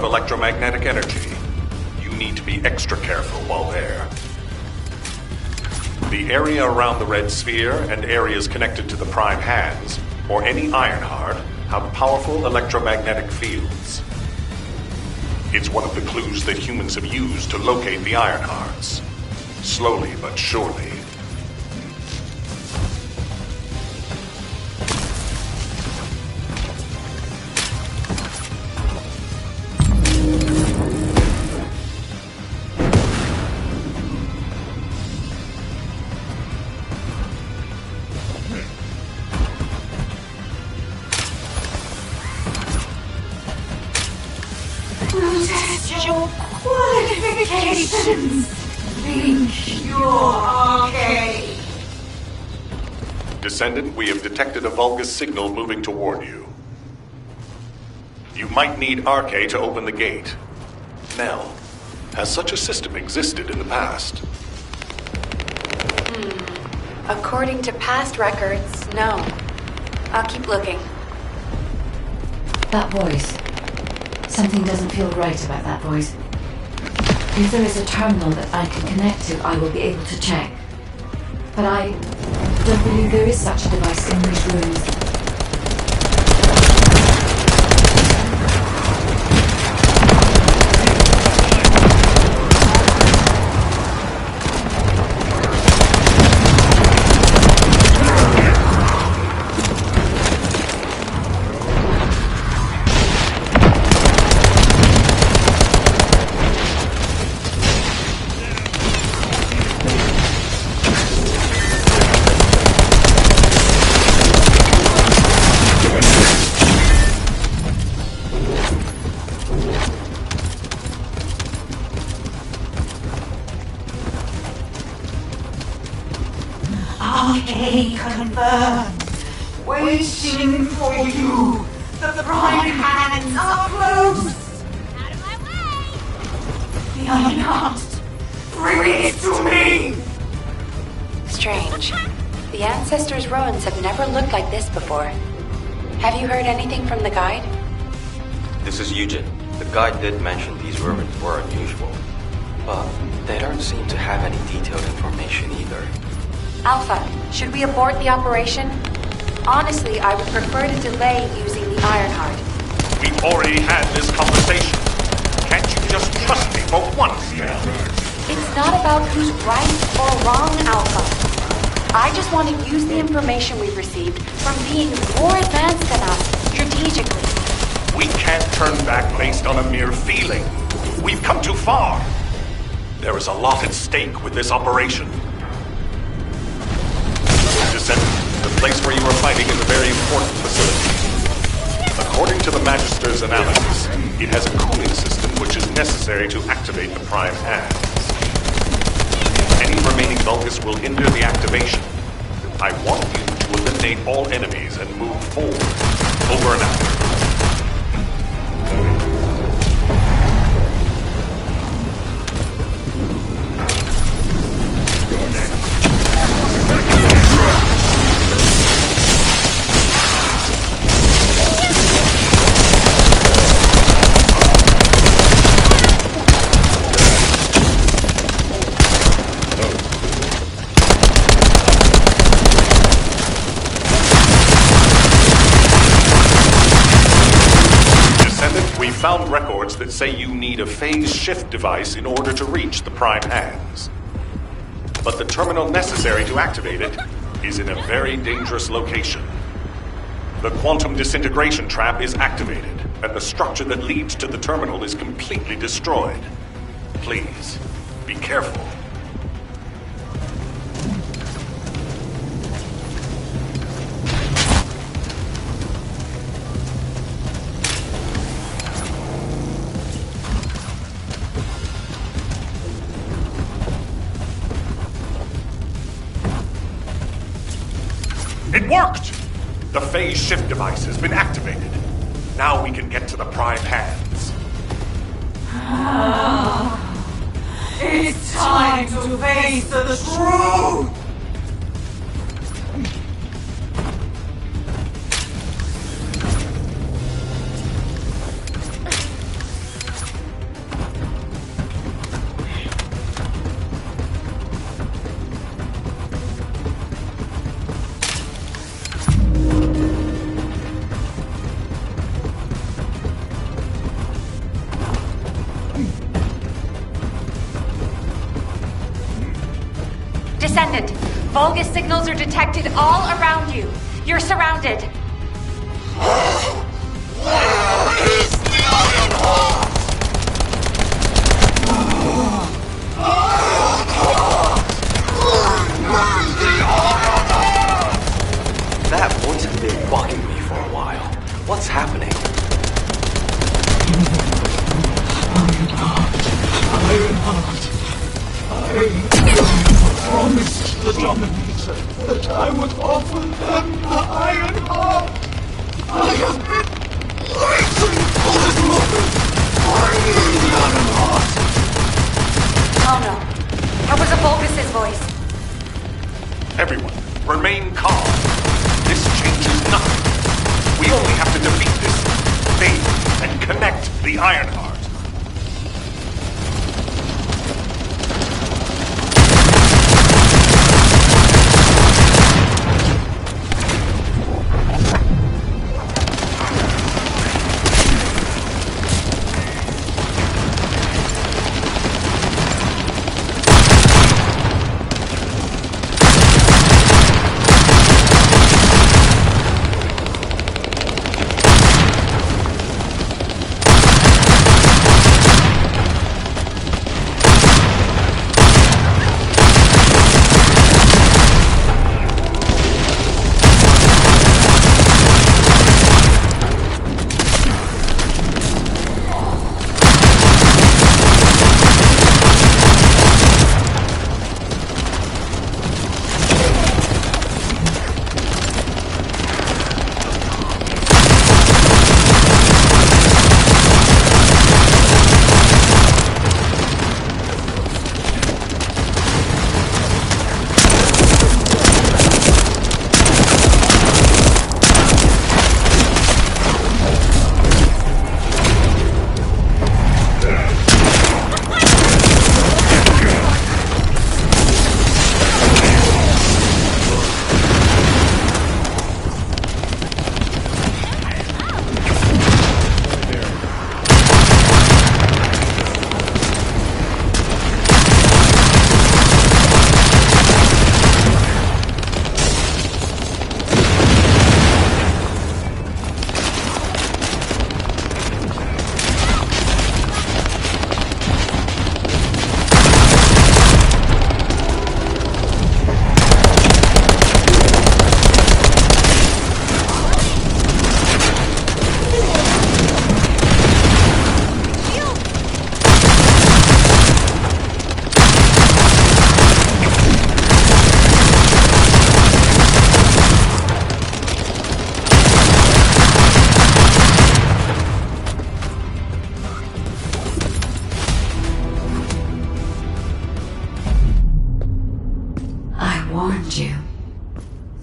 Electromagnetic energy. You need to be extra careful while there. The area around the red sphere and areas connected to the Prime Hands, or any Ironheart, have powerful electromagnetic fields. It's one of the clues that humans have used to locate the Ironhearts. Slowly but surely. Protest your qualifications. Think you're okay. Descendant, we have detected a Vulgus signal moving toward you. You might need Arche to open the gate. Nell, has such a system existed in the past? According to past records, no. I'll keep looking. That voice. Something doesn't feel right about that voice. If there is a terminal that I can connect to, I will be able to check. But I don't believe there is such a device in these rooms. Okay, confirmed. Waiting for you. The Prime Hands are close. Out of my way! The Ironheart. Bring it to me. Strange. The Ancestors' ruins have never looked like this before. Have you heard anything from the guide? This is Eugen. The guide did mention these ruins were unusual, but they don't seem to have any detailed information either. Alpha, should we abort the operation? Honestly, I would prefer to delay using the Ironheart. We've already had this conversation. Can't you just trust me for once, Nell? It's not about who's right or wrong, Alpha. I just want to use the information we've received from being more advanced than us, strategically. We can't turn back based on a mere feeling. We've come too far. There is a lot at stake with this operation. Descendant, the place where you are fighting is a very important facility. According to the Magister's analysis, it has a cooling system which is necessary to activate the Prime Hands. Any remaining Vulgus will hinder the activation. I want you to eliminate all enemies and move forward. Over and out. Found records that say you need a phase shift device in order to reach the Prime Hands. But the terminal necessary to activate it is in a very dangerous location. The quantum disintegration trap is activated, and the structure that leads to the terminal is completely destroyed. Please, be careful. It worked! The phase shift device has been activated. Now we can get to the prime hands. It's time to face the truth! Descendant, Vulgus signals are detected all around you. You're surrounded. That voice has been bugging me for a while. What's happening? I promised the Dominator that I would offer them the Iron Heart. I have been waiting for this moment. I need the Iron Heart. Oh no. That was a Vulgus' voice. Everyone, remain calm. This changes nothing. We only have to defeat this thing and connect the Iron Heart.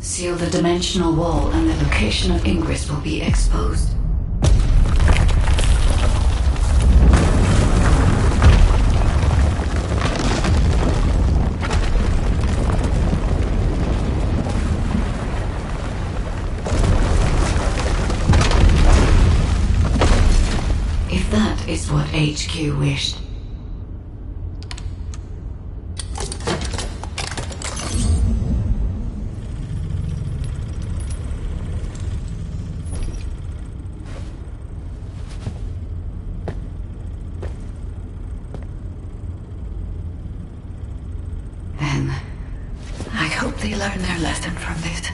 Seal the dimensional wall and the location of Ingress will be exposed. If that is what HQ wished. hope they learn their lesson from this.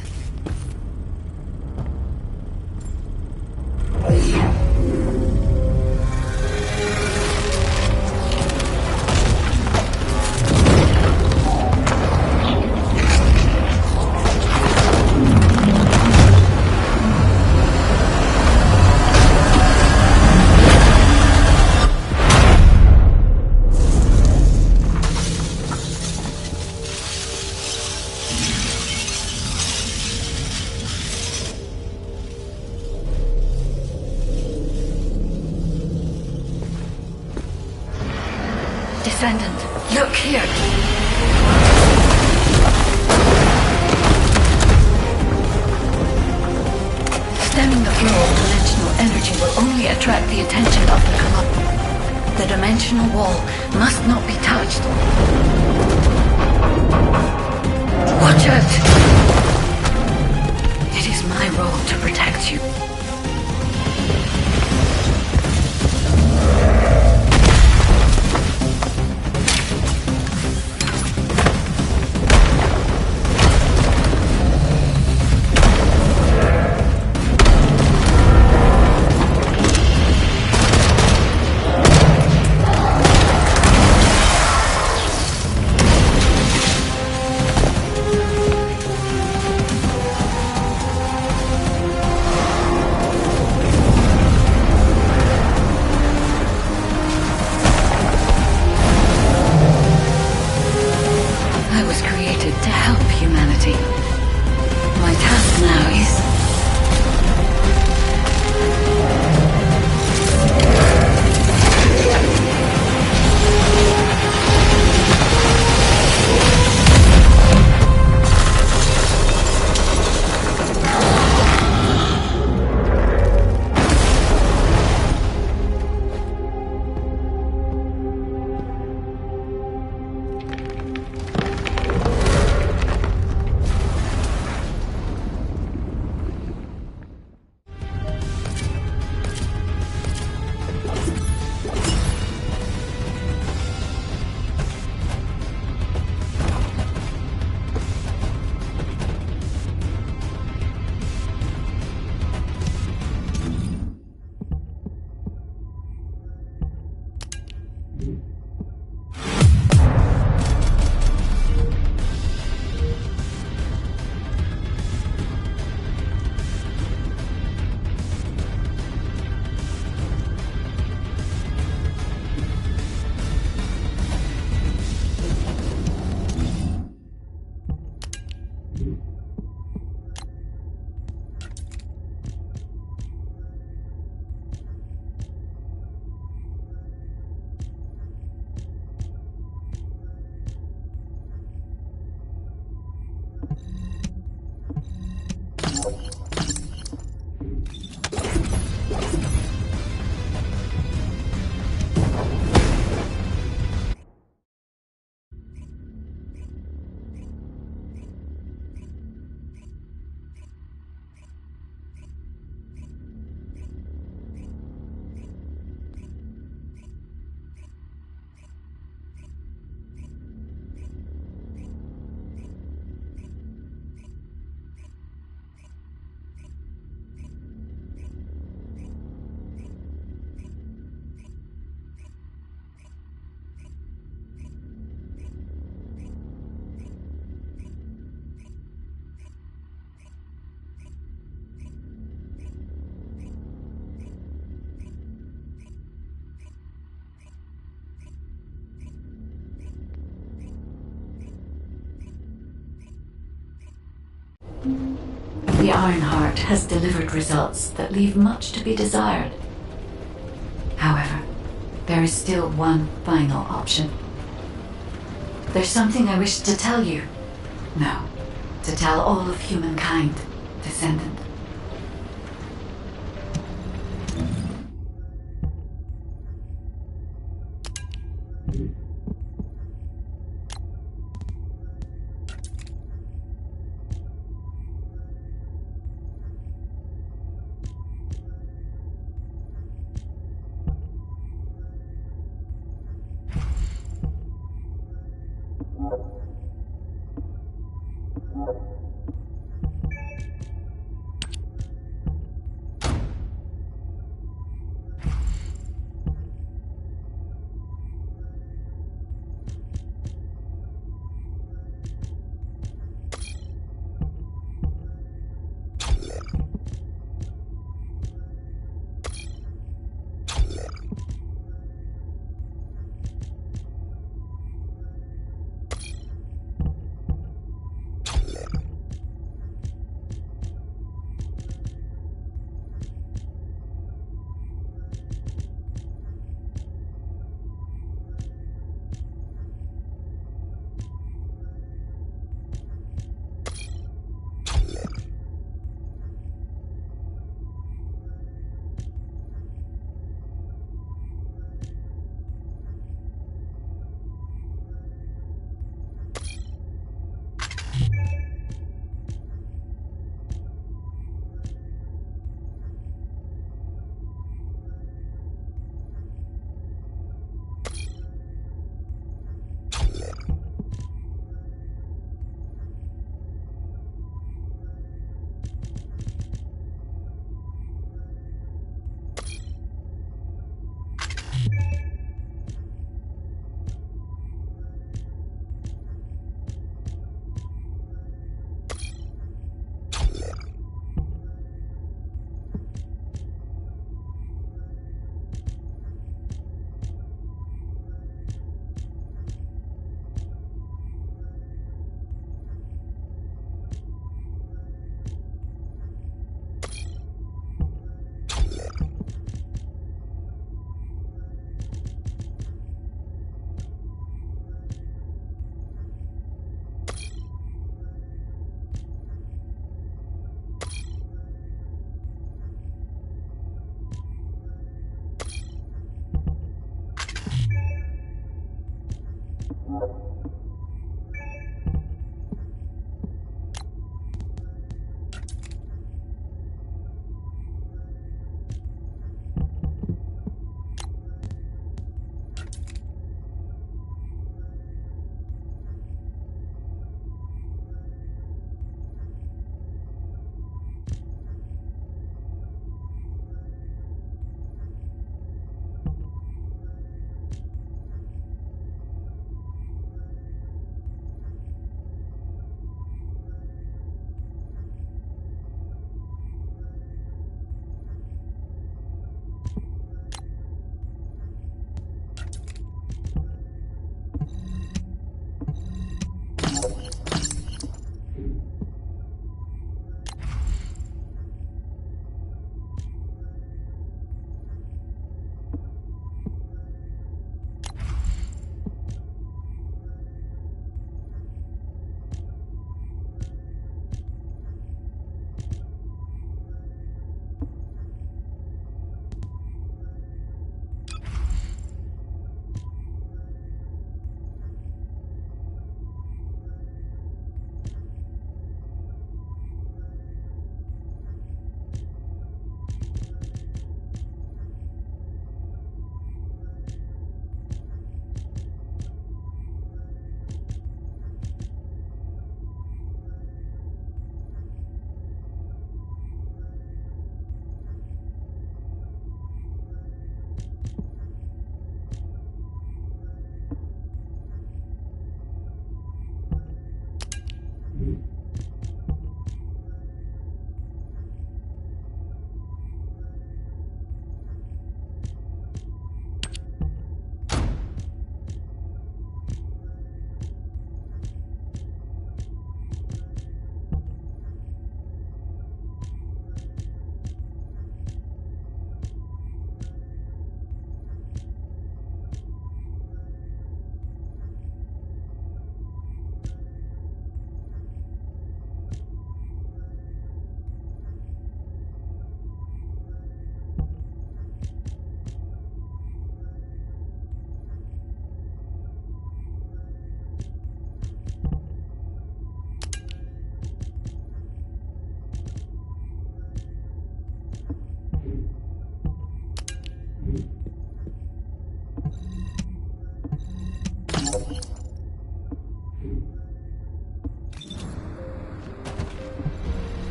Descendant, look here. Stemming the flow of dimensional energy will only attract the attention of the corrupt. The dimensional wall must not be touched. Watch out! It is my role to protect you. The Ironheart has delivered results that leave much to be desired. However, there is still one final option. There's something I wish to tell you. No, to tell all of humankind, Descendant.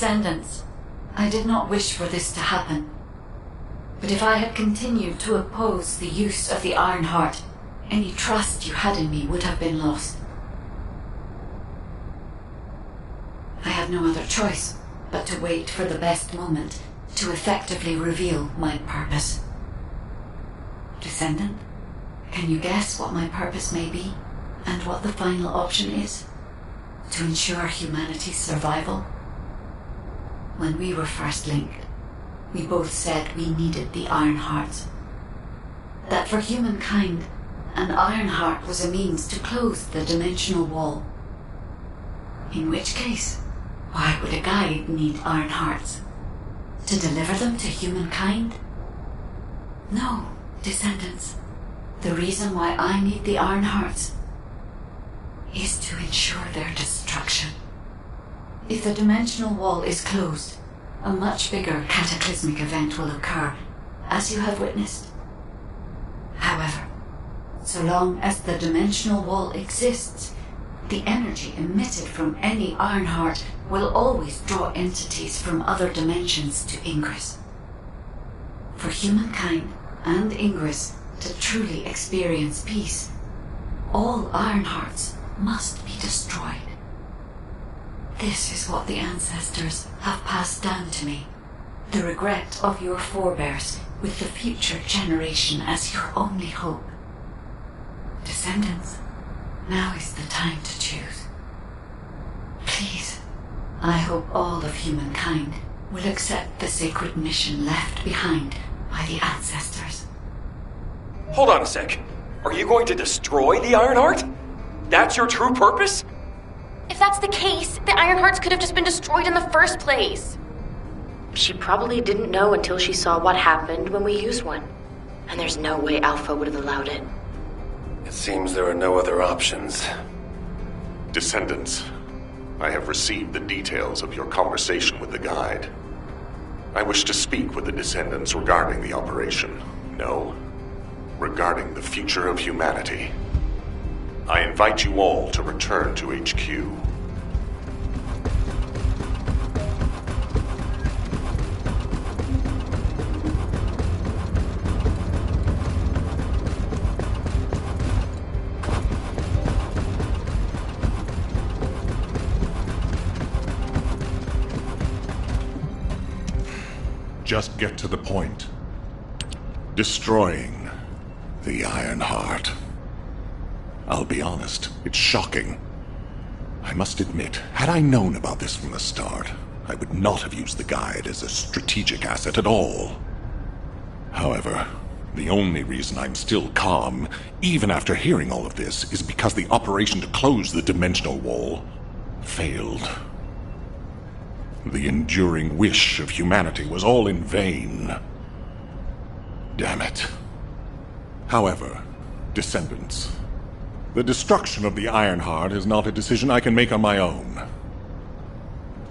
Descendants, I did not wish for this to happen. But if I had continued to oppose the use of the Iron Heart, any trust you had in me would have been lost. I had no other choice but to wait for the best moment to effectively reveal my purpose. Descendant, can you guess what my purpose may be, and what the final option is? To ensure humanity's survival? When we were first linked, we both said we needed the Iron Hearts. That for humankind, an Iron Heart was a means to close the dimensional wall. In which case, why would a guide need Iron Hearts? To deliver them to humankind? No, Descendants. The reason why I need the Iron Hearts is to ensure their destruction. If the dimensional wall is closed, a much bigger cataclysmic event will occur, as you have witnessed. However, so long as the dimensional wall exists, the energy emitted from any Iron Heart will always draw entities from other dimensions to Ingress. For humankind and Ingress to truly experience peace, all Iron Hearts must be destroyed. This is what the ancestors have passed down to me. The regret of your forebears with the future generation as your only hope. Descendants, now is the time to choose. Please, I hope all of humankind will accept the sacred mission left behind by the ancestors. Hold on a sec. Are you going to destroy the Iron Heart? That's your true purpose? If that's the case, the Iron Hearts could have just been destroyed in the first place. She probably didn't know until she saw what happened when we used one. And there's no way Alpha would have allowed it. It seems there are no other options. Descendants, I have received the details of your conversation with the guide. I wish to speak with the Descendants regarding the operation. No, regarding the future of humanity. I invite you all to return to HQ. Just get to the point. Destroying the Iron Heart. I'll be honest, it's shocking. I must admit, had I known about this from the start, I would not have used the guide as a strategic asset at all. However, the only reason I'm still calm, even after hearing all of this, is because the operation to close the dimensional wall failed. The enduring wish of humanity was all in vain. Damn it. However, Descendants, the destruction of the Iron Heart is not a decision I can make on my own.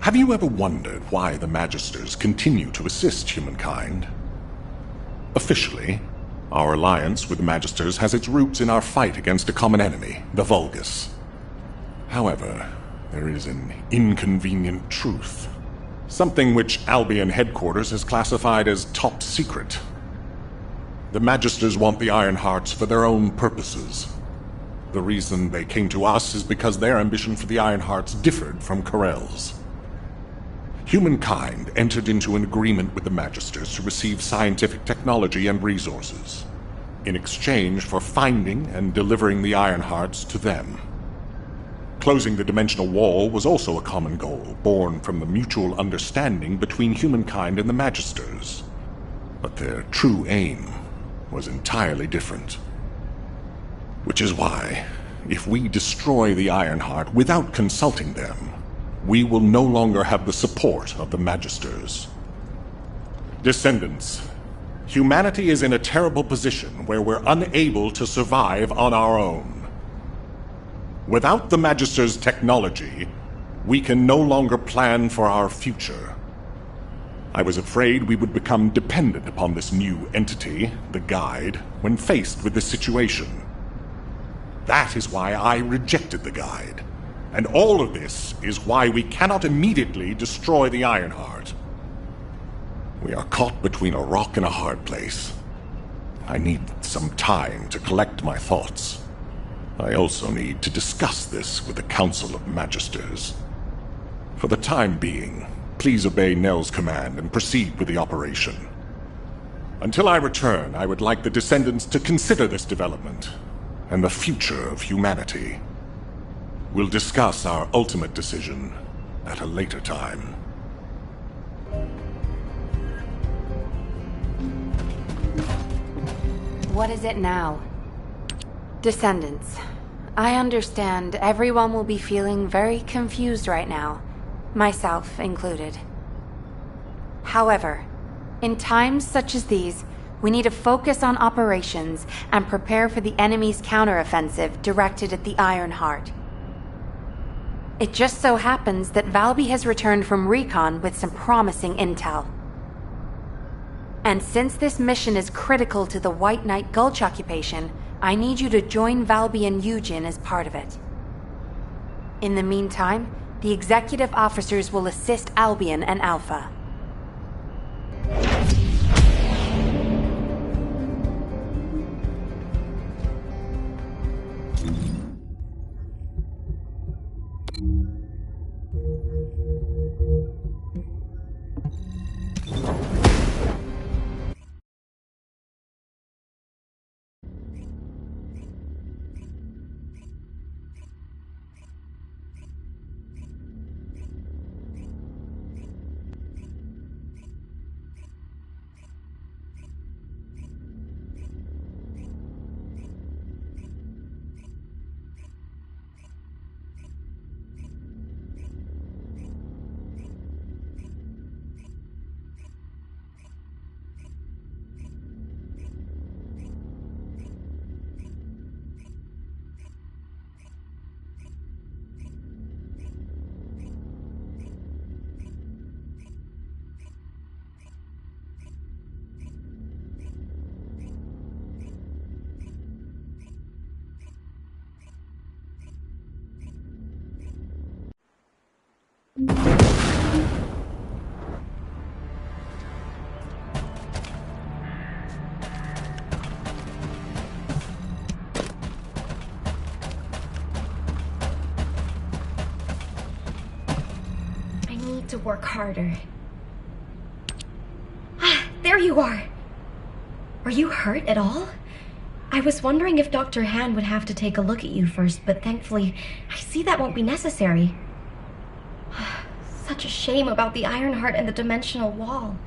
Have you ever wondered why the Magisters continue to assist humankind? Officially, our alliance with the Magisters has its roots in our fight against a common enemy, the Vulgus. However, there is an inconvenient truth. Something which Albion headquarters has classified as top secret. The Magisters want the Iron Hearts for their own purposes. The reason they came to us is because their ambition for the Iron Hearts differed from Corell's. Humankind entered into an agreement with the Magisters to receive scientific technology and resources, in exchange for finding and delivering the Iron Hearts to them. Closing the dimensional wall was also a common goal, born from the mutual understanding between humankind and the Magisters. But their true aim was entirely different. Which is why, if we destroy the Ironheart without consulting them, we will no longer have the support of the Magisters. Descendants, humanity is in a terrible position where we're unable to survive on our own. Without the Magister's technology, we can no longer plan for our future. I was afraid we would become dependent upon this new entity, the Guide, when faced with this situation. That is why I rejected the Guide. And all of this is why we cannot immediately destroy the Ironheart. We are caught between a rock and a hard place. I need some time to collect my thoughts. I also need to discuss this with the Council of Magisters. For the time being, please obey Nell's command and proceed with the operation. Until I return, I would like the Descendants to consider this development and the future of humanity. We'll discuss our ultimate decision at a later time. What is it now? Descendants, I understand everyone will be feeling very confused right now, myself included. However, in times such as these, we need to focus on operations and prepare for the enemy's counteroffensive directed at the Ironheart. It just so happens that Valby has returned from recon with some promising intel. And since this mission is critical to the White Knight Gulch occupation, I need you to join Valby and Eugen as part of it. In the meantime, the executive officers will assist Albion and Alpha. To work harder. Ah, there you are! Are you hurt at all? I was wondering if Dr. Han would have to take a look at you first, but thankfully, I see that won't be necessary. Such a shame about the Ironheart and the dimensional wall.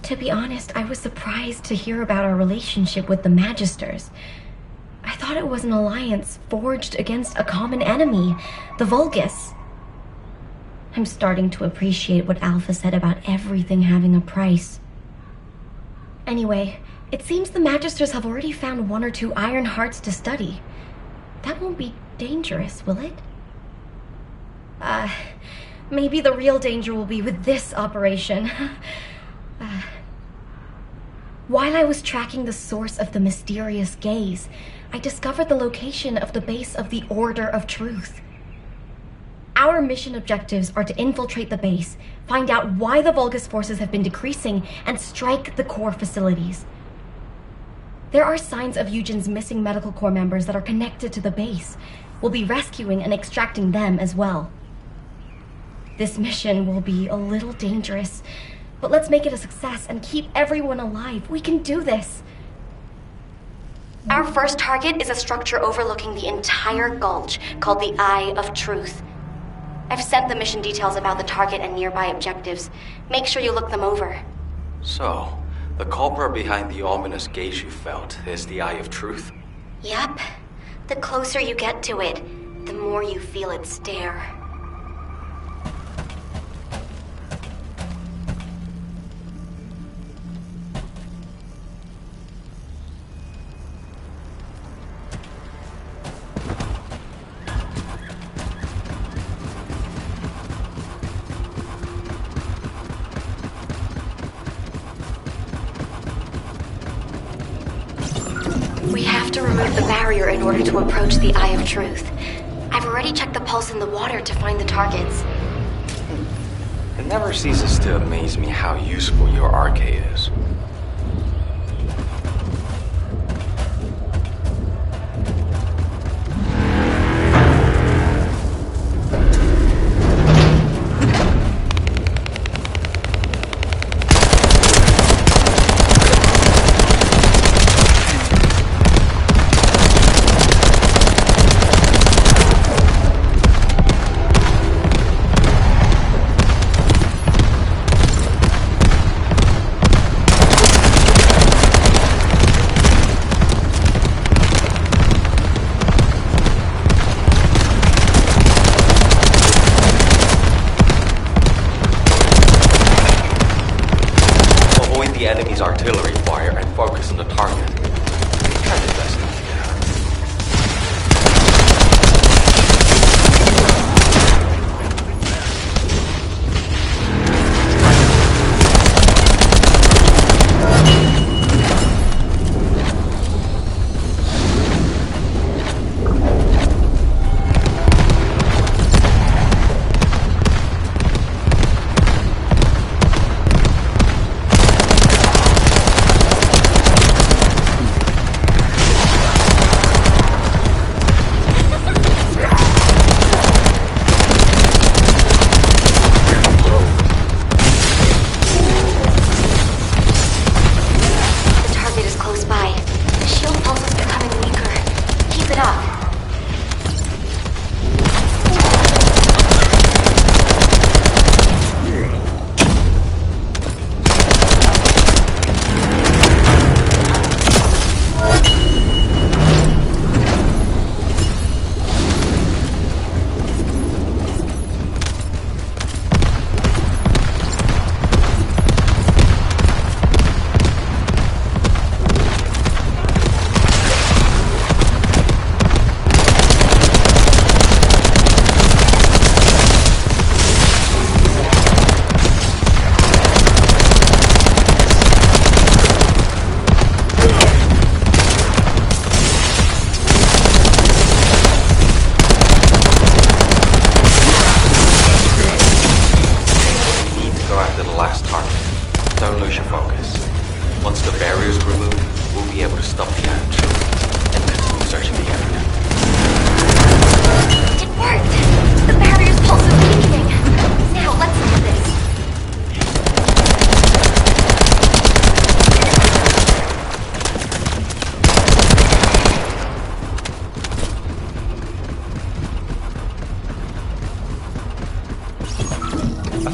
To be honest, I was surprised to hear about our relationship with the Magisters. I thought it was an alliance forged against a common enemy, the Vulgus. I'm starting to appreciate what Alpha said about everything having a price. Anyway, it seems the Magisters have already found 1 or 2 Ironhearts to study. That won't be dangerous, will it? Maybe the real danger will be with this operation. While I was tracking the source of the mysterious gaze, I discovered the location of the base of the Order of Truth. Our mission objectives are to infiltrate the base, find out why the Vulgus forces have been decreasing, and strike the core facilities. There are signs of Eugen's missing medical corps members that are connected to the base. We'll be rescuing and extracting them as well. This mission will be a little dangerous, but let's make it a success and keep everyone alive. We can do this. Our first target is a structure overlooking the entire gulch called the Eye of Truth. I've sent the mission details about the target and nearby objectives. Make sure you look them over. So, the culprit behind the ominous gaze you felt is the Eye of Truth? Yep. The closer you get to it, the more you feel it stare. We have to remove the barrier in order to approach the Eye of Truth. I've already checked the pulse in the water to find the targets. It never ceases to amaze me how useful your arcade is. The enemy's artillery fire and focus on the target. Try the best not to get hurt.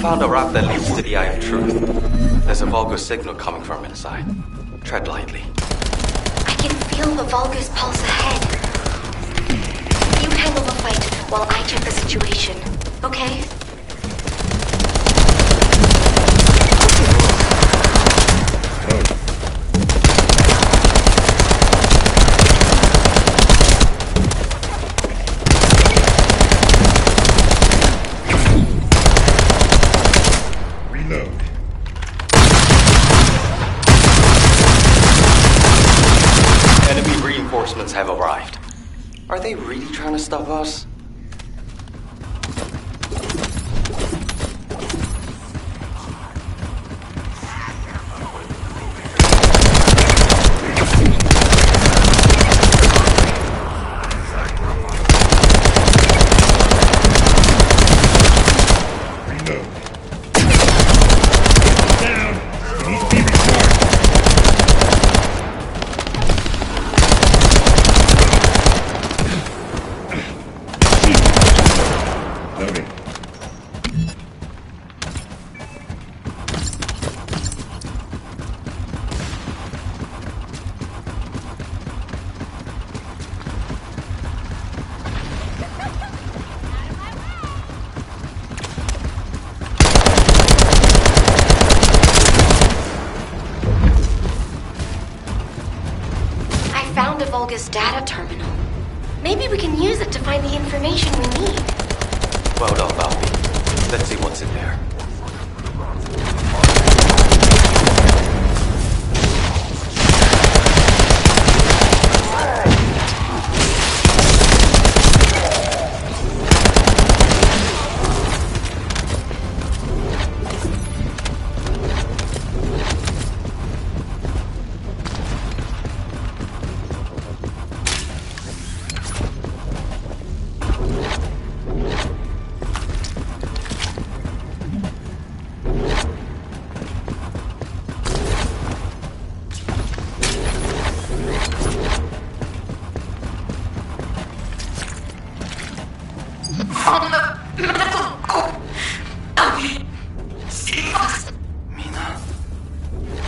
Found a route that leads to the Eye of Truth. There's a Vulgus signal coming from inside. Tread lightly. I can feel the Vulgus pulse ahead. You handle the fight while I check the situation, okay? Have arrived. Are they really trying to stop us? a Vulgus data terminal. Maybe we can use it to find the information we need. Well done, Valby. Let's see what's in there.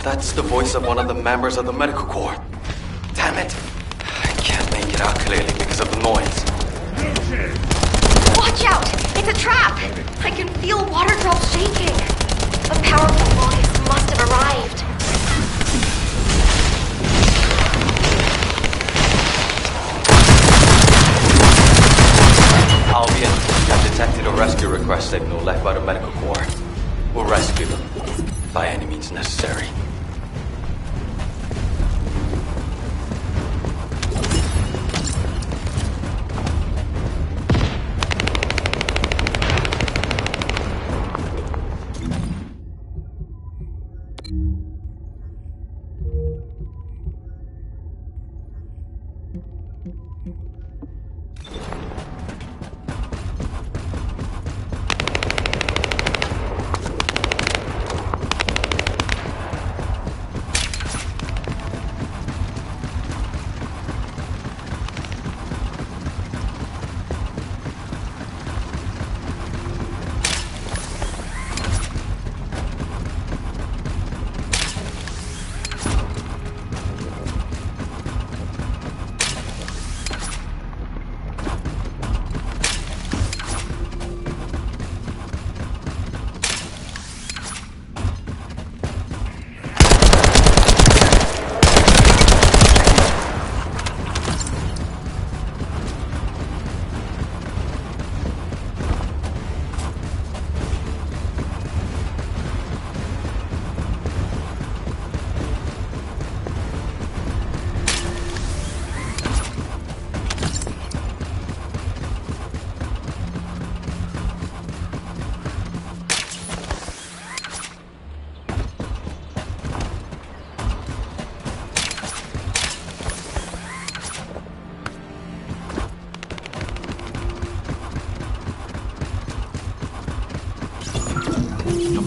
That's the voice of one of the members of the medical corps. Damn it. I can't make it out clearly because of the noise. Watch out! It's a trap! I can feel water drops shaking. A powerful Vulgus must have arrived. Albion, you have detected a rescue request signal left by the medical corps. We'll rescue them, by any means necessary.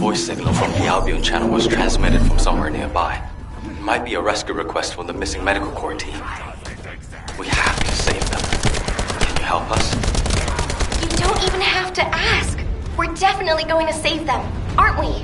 Voice signal from the Albion channel was transmitted from somewhere nearby. It might be a rescue request from the missing medical corps team. We have to save them. Can you help us? You don't even have to ask. We're definitely going to save them, aren't we?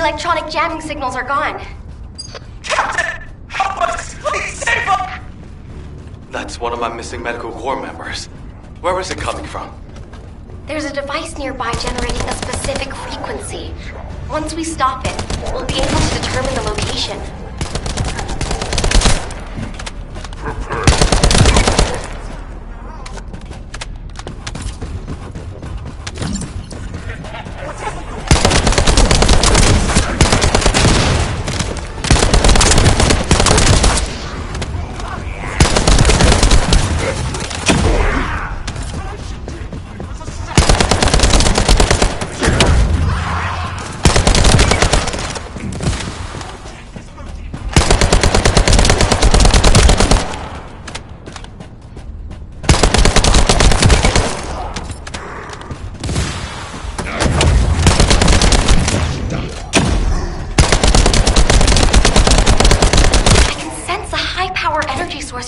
electronic jamming signals are gone. Captain! Help us! Please save us! That's one of my missing medical corps members. Where is it coming from? There's a device nearby generating a specific frequency. Once we stop it, we'll be able to determine the location.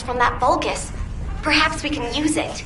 From that Vulgus. Perhaps we can use it.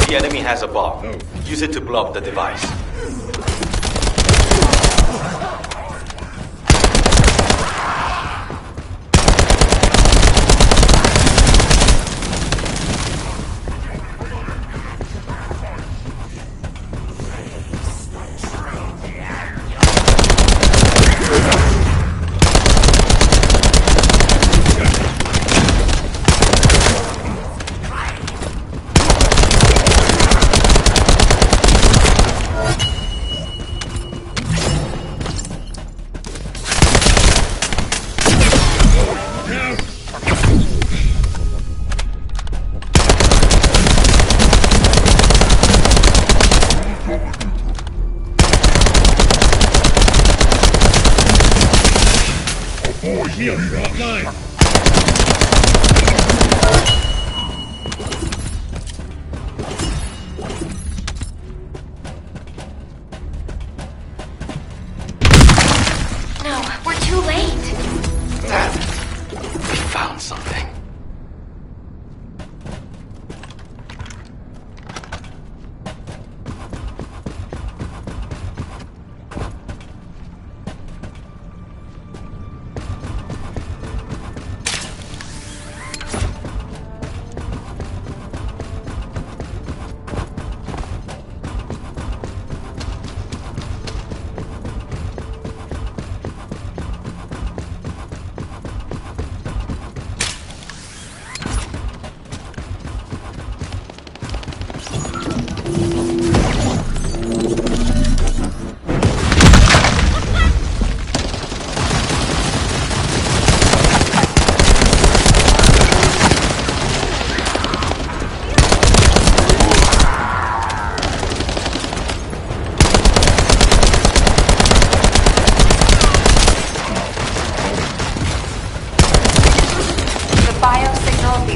The enemy has a bomb. Use it to blow up the device.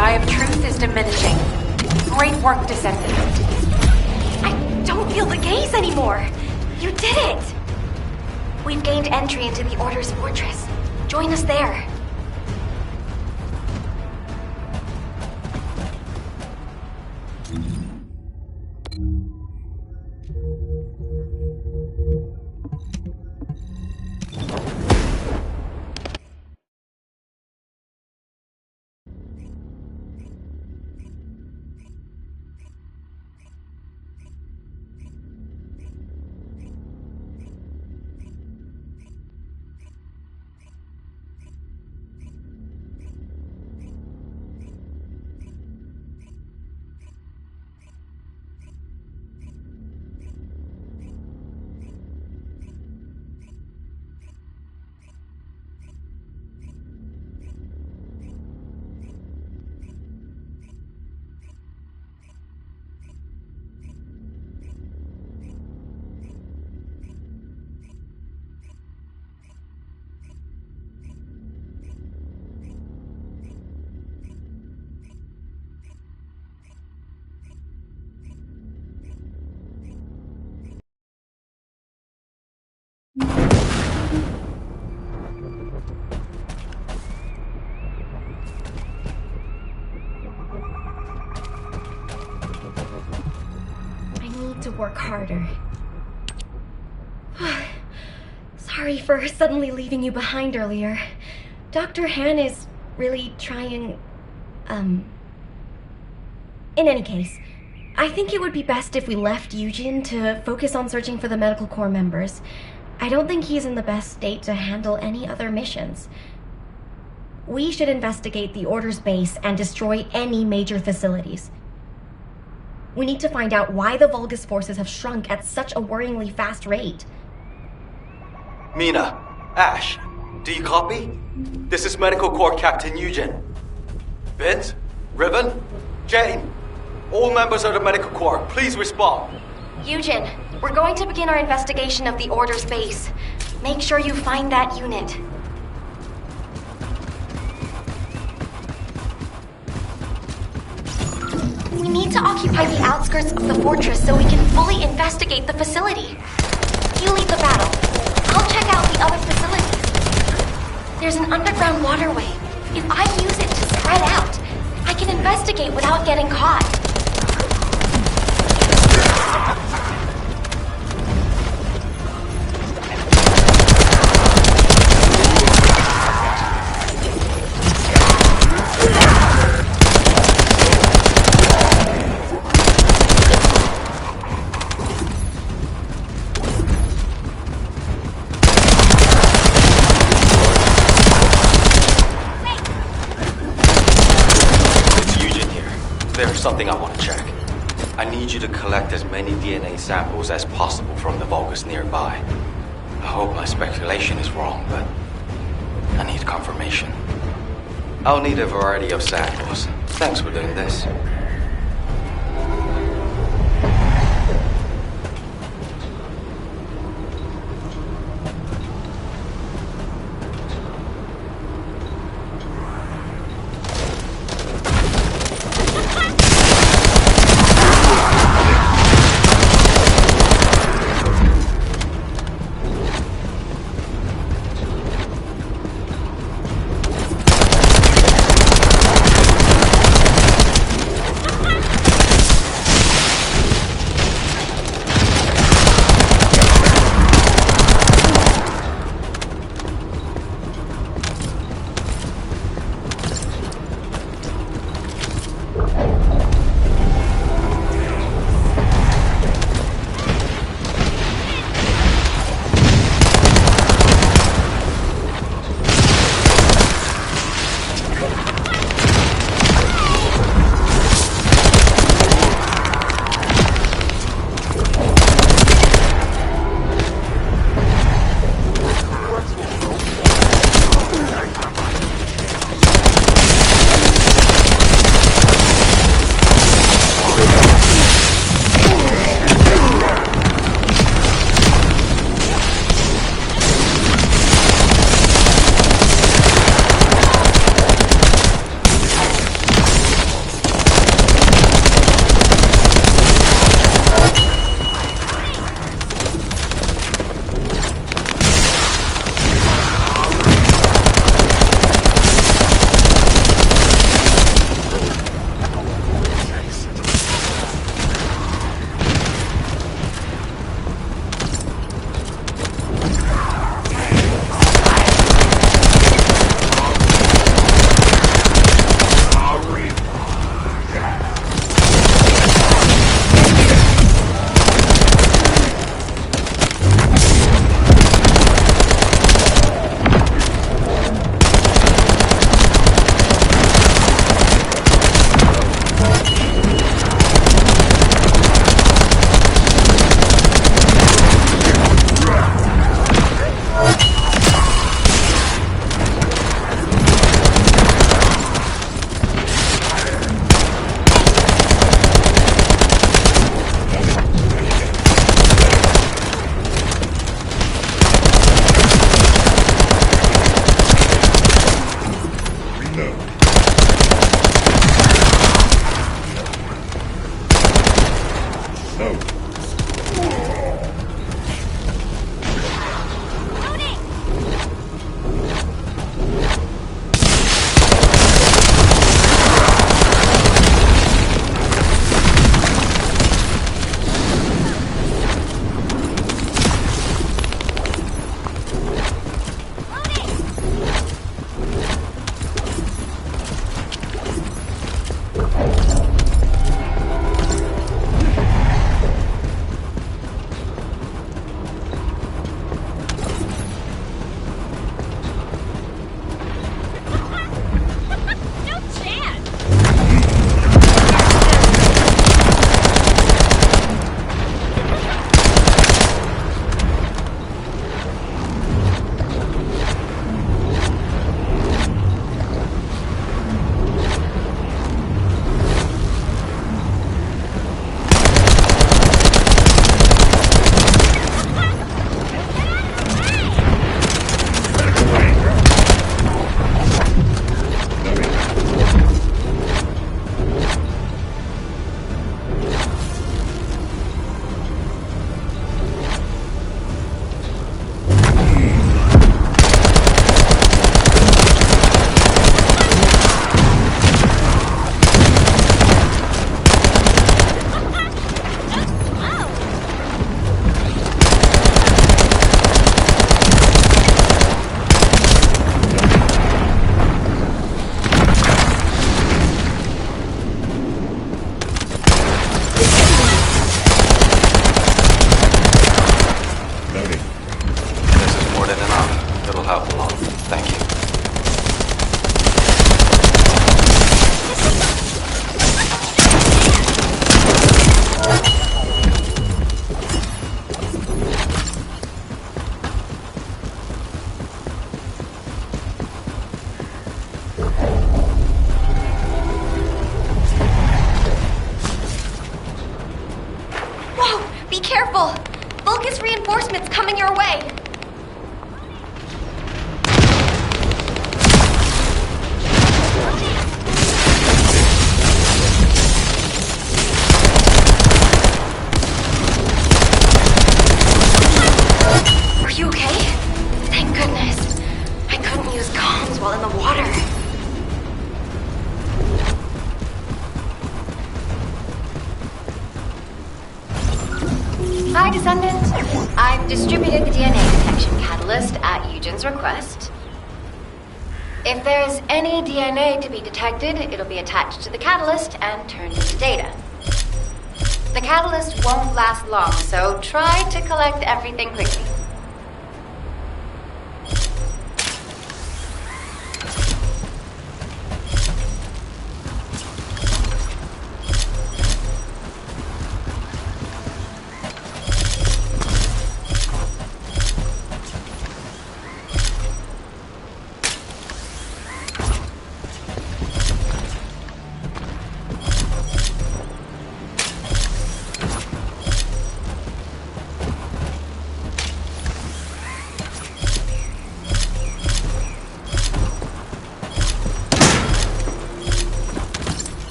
sky of truth is diminishing. Great work, Descendant. I don't feel the gaze anymore. You did it! We've gained entry into the Order's fortress. Join us there. To work harder. Sorry for suddenly leaving you behind earlier. Dr. Han is really trying, In any case, I think it would be best if we left Yujin to focus on searching for the Medical Corps members. I don't think he's in the best state to handle any other missions. We should investigate the Order's base and destroy any major facilities. We need to find out why the Vulgus forces have shrunk at such a worryingly fast rate. Mina, Ash, do you copy? This is Medical Corps Captain Eugen. Vince, Ribbon, Jane, all members of the Medical Corps, please respond. Eugen, we're going to begin our investigation of the Order's base. Make sure you find that unit. We need to occupy the outskirts of the fortress so we can fully investigate the facility. You lead the battle. I'll check out the other facilities. There's an underground waterway. If I use it to spread out, I can investigate without getting caught. Something I want to check. I need you to collect as many DNA samples as possible from the Vulgus nearby. I hope my speculation is wrong, but I need confirmation. I'll need a variety of samples. Thanks for doing this. There's reinforcements coming your way. Are you okay? Thank goodness. I couldn't use comms while in the water. Hi, Descendant. I've distributed the DNA detection catalyst at Eugen's request. If there's any DNA to be detected, it'll be attached to the catalyst and turned into data. The catalyst won't last long, so try to collect everything quickly.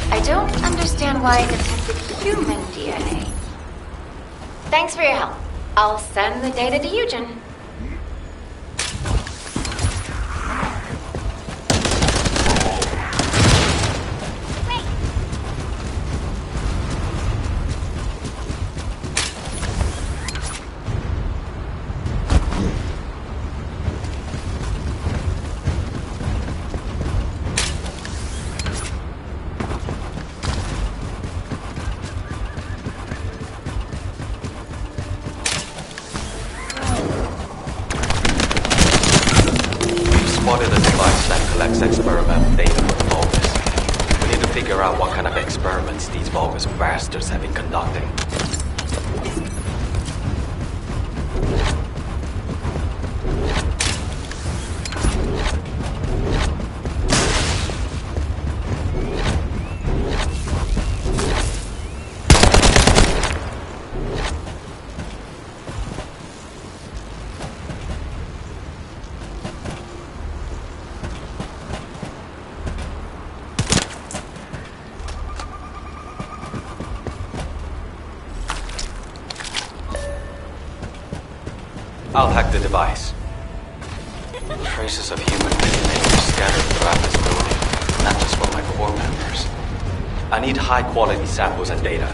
I don't understand why I detected human DNA. Thanks for your help. I'll send the data to Eugen. Spotted a device that collects experimental data from Vulgus. We need to figure out what kind of experiments these Vulgus bastards have been conducting. I'll hack the device. Traces of human DNA are scattered throughout this building, not just from my core members. I need high-quality samples and data.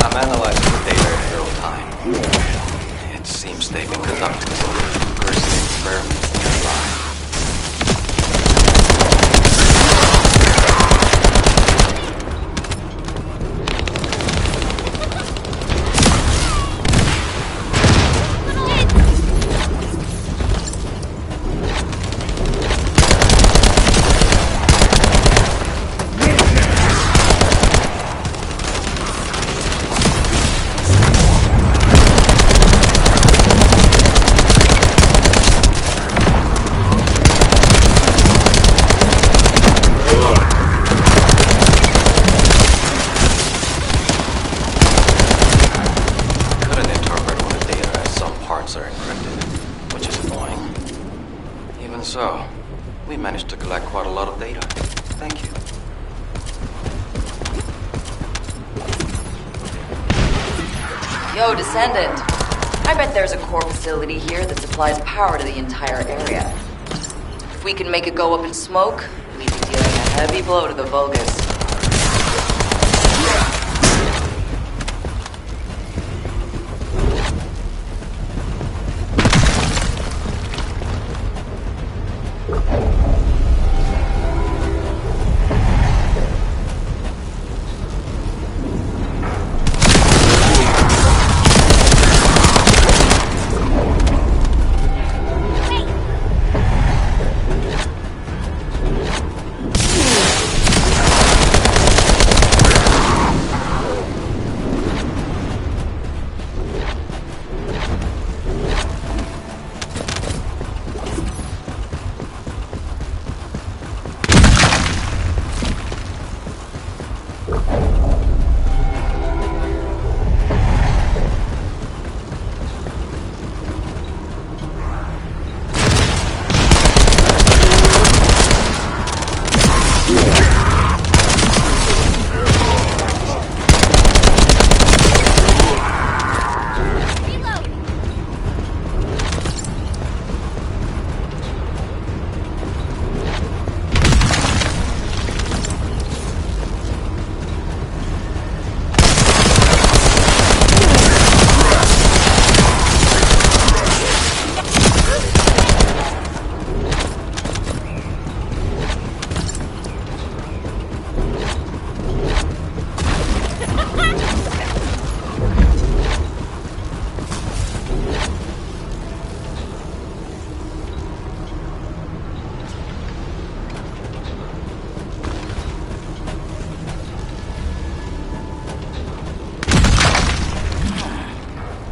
I'm analyzing the data in real time. It seems they've been conducting some gruesome experiments nearby. So, we managed to collect quite a lot of data. Thank you. Yo, Descendant. I bet there's a core facility here that supplies power to the entire area. If we can make it go up in smoke, we'd be dealing a heavy blow to the Vulgus.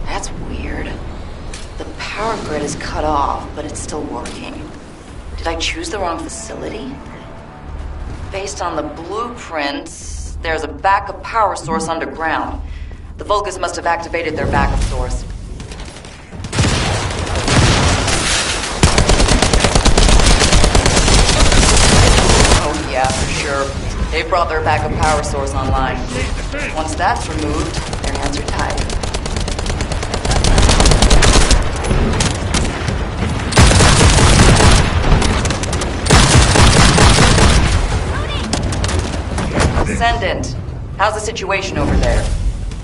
That's weird. The power grid is cut off, but it's still working. Did I choose the wrong facility? Based on the blueprints, there's a backup power source underground. The Vulgus must have activated their backup source. Oh yeah, for sure. They brought their backup power source online. Once that's removed, their hands are tied. Descendant, how's the situation over there?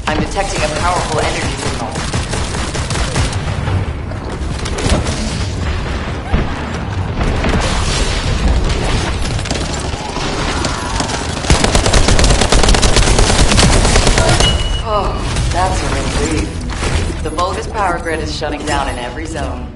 I'm detecting a powerful energy signal. Oh, that's a relief. The Vulgus power grid is shutting down in every zone.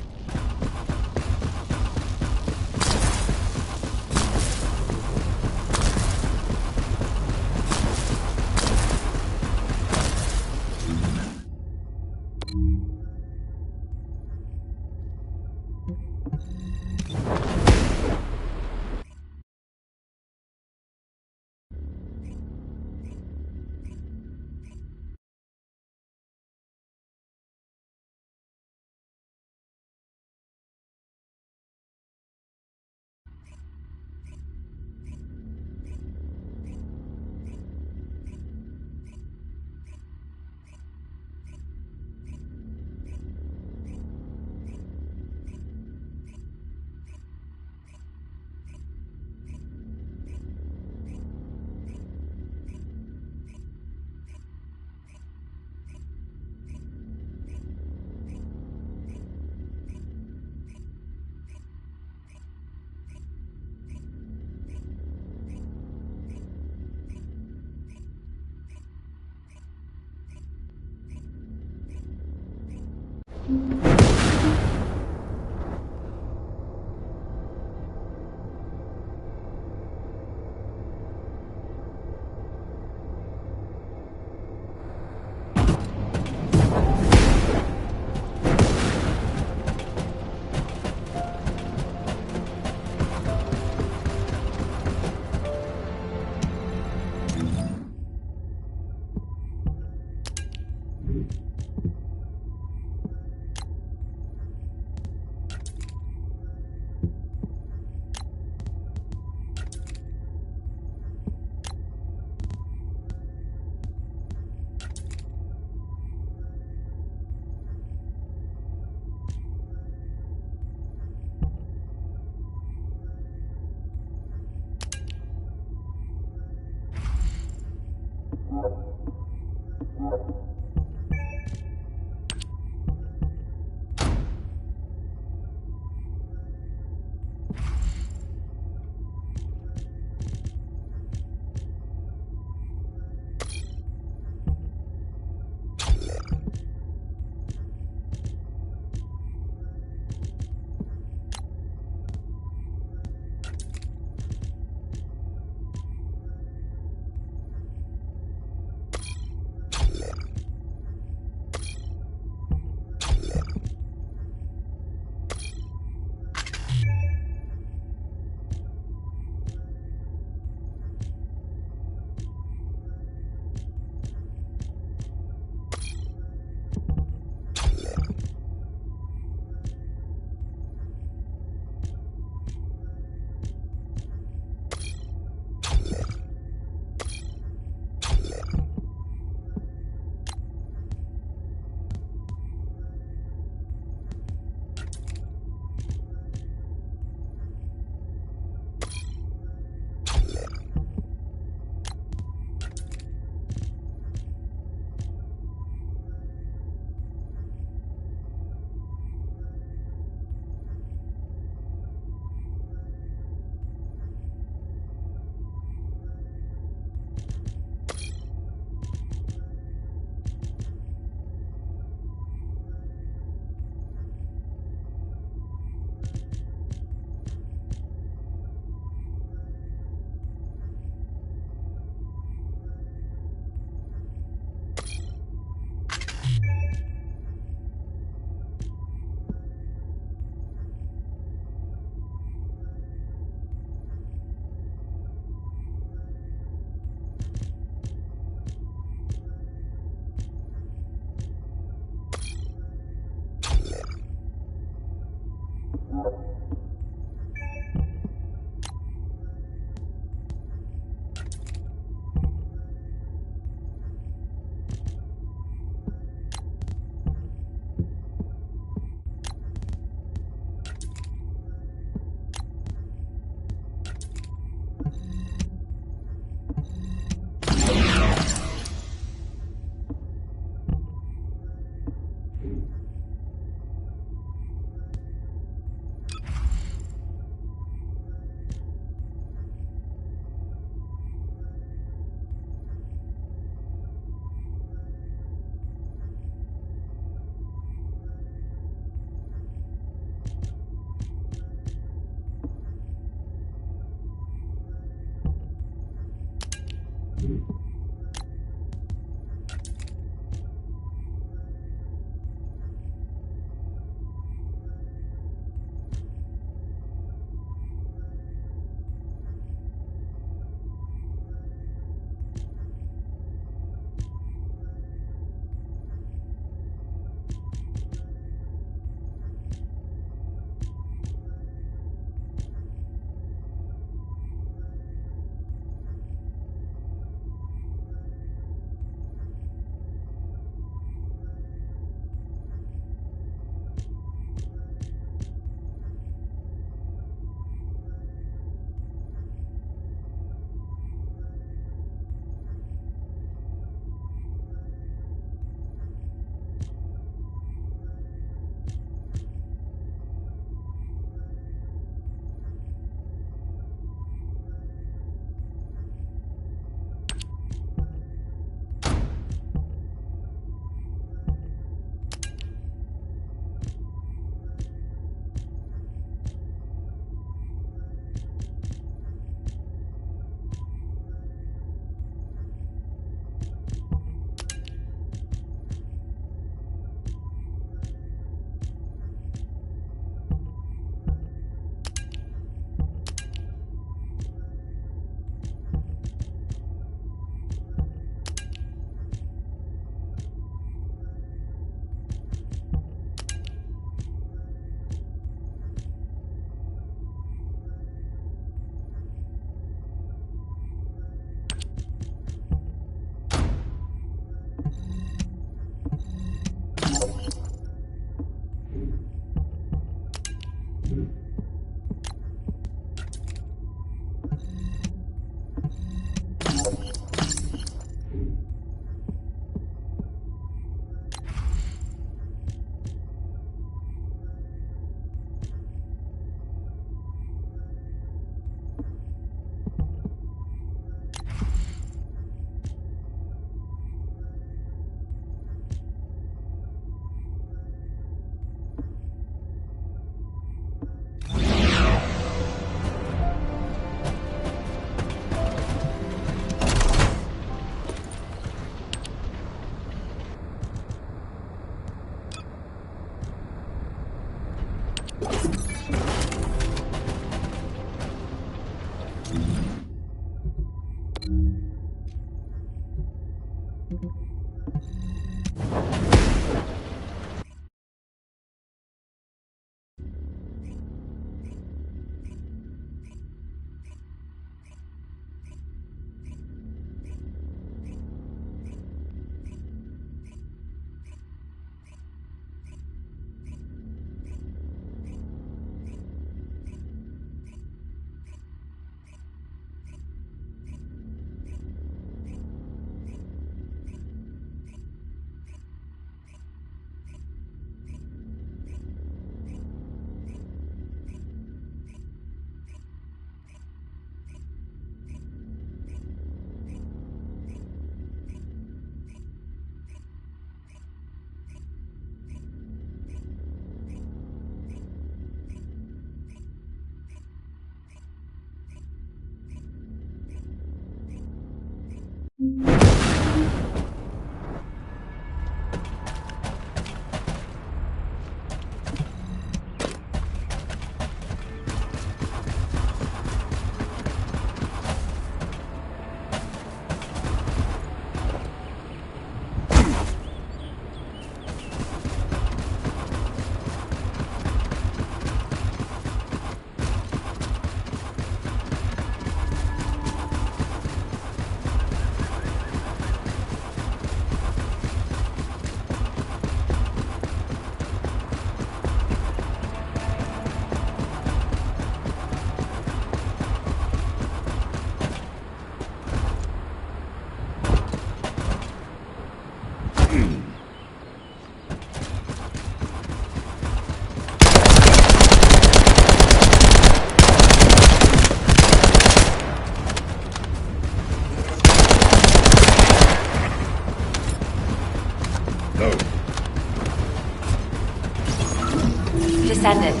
Descendant.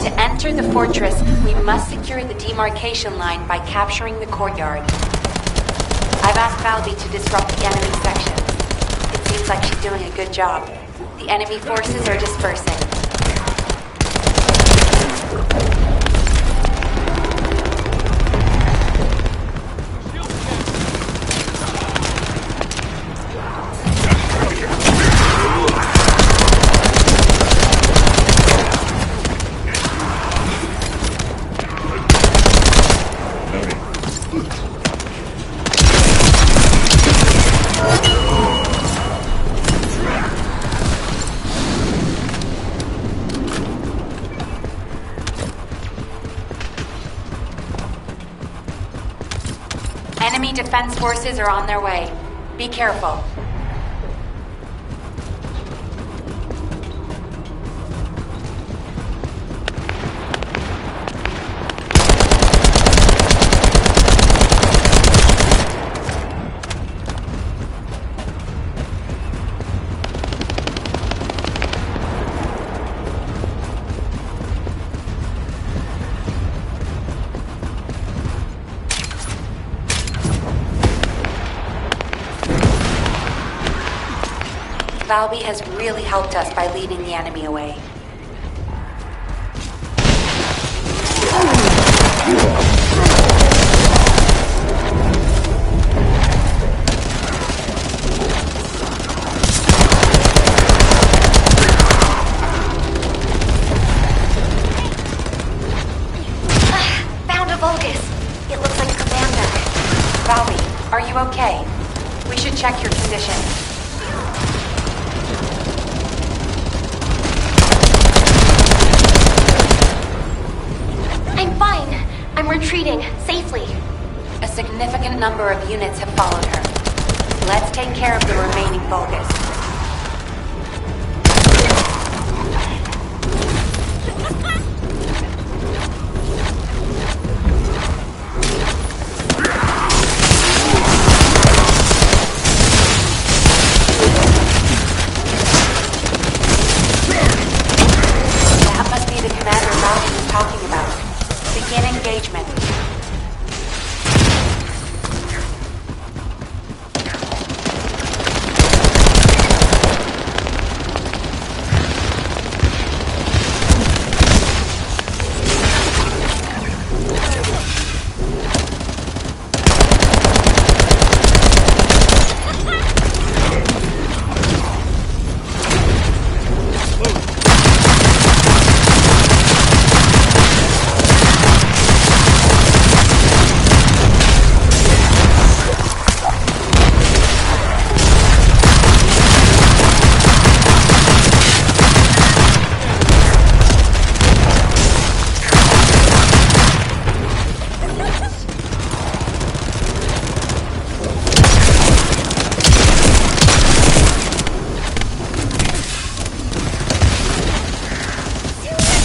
To enter the fortress, we must secure the demarcation line by capturing the courtyard. I've asked Valby to disrupt the enemy sections. It seems like she's doing a good job. The enemy forces are dispersing. Enemy defense forces are on their way. Be careful. Valby has really helped us by leading the enemy away. Found a Vulgus. It looks like a commander. Valby, are you okay? We should check your condition. I'm retreating, safely. A significant number of units have followed her. Let's take care of the remaining Vulgus. That must be the commander Valby was talking about. Begin engagement.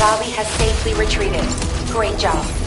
Valby has safely retreated. Great job.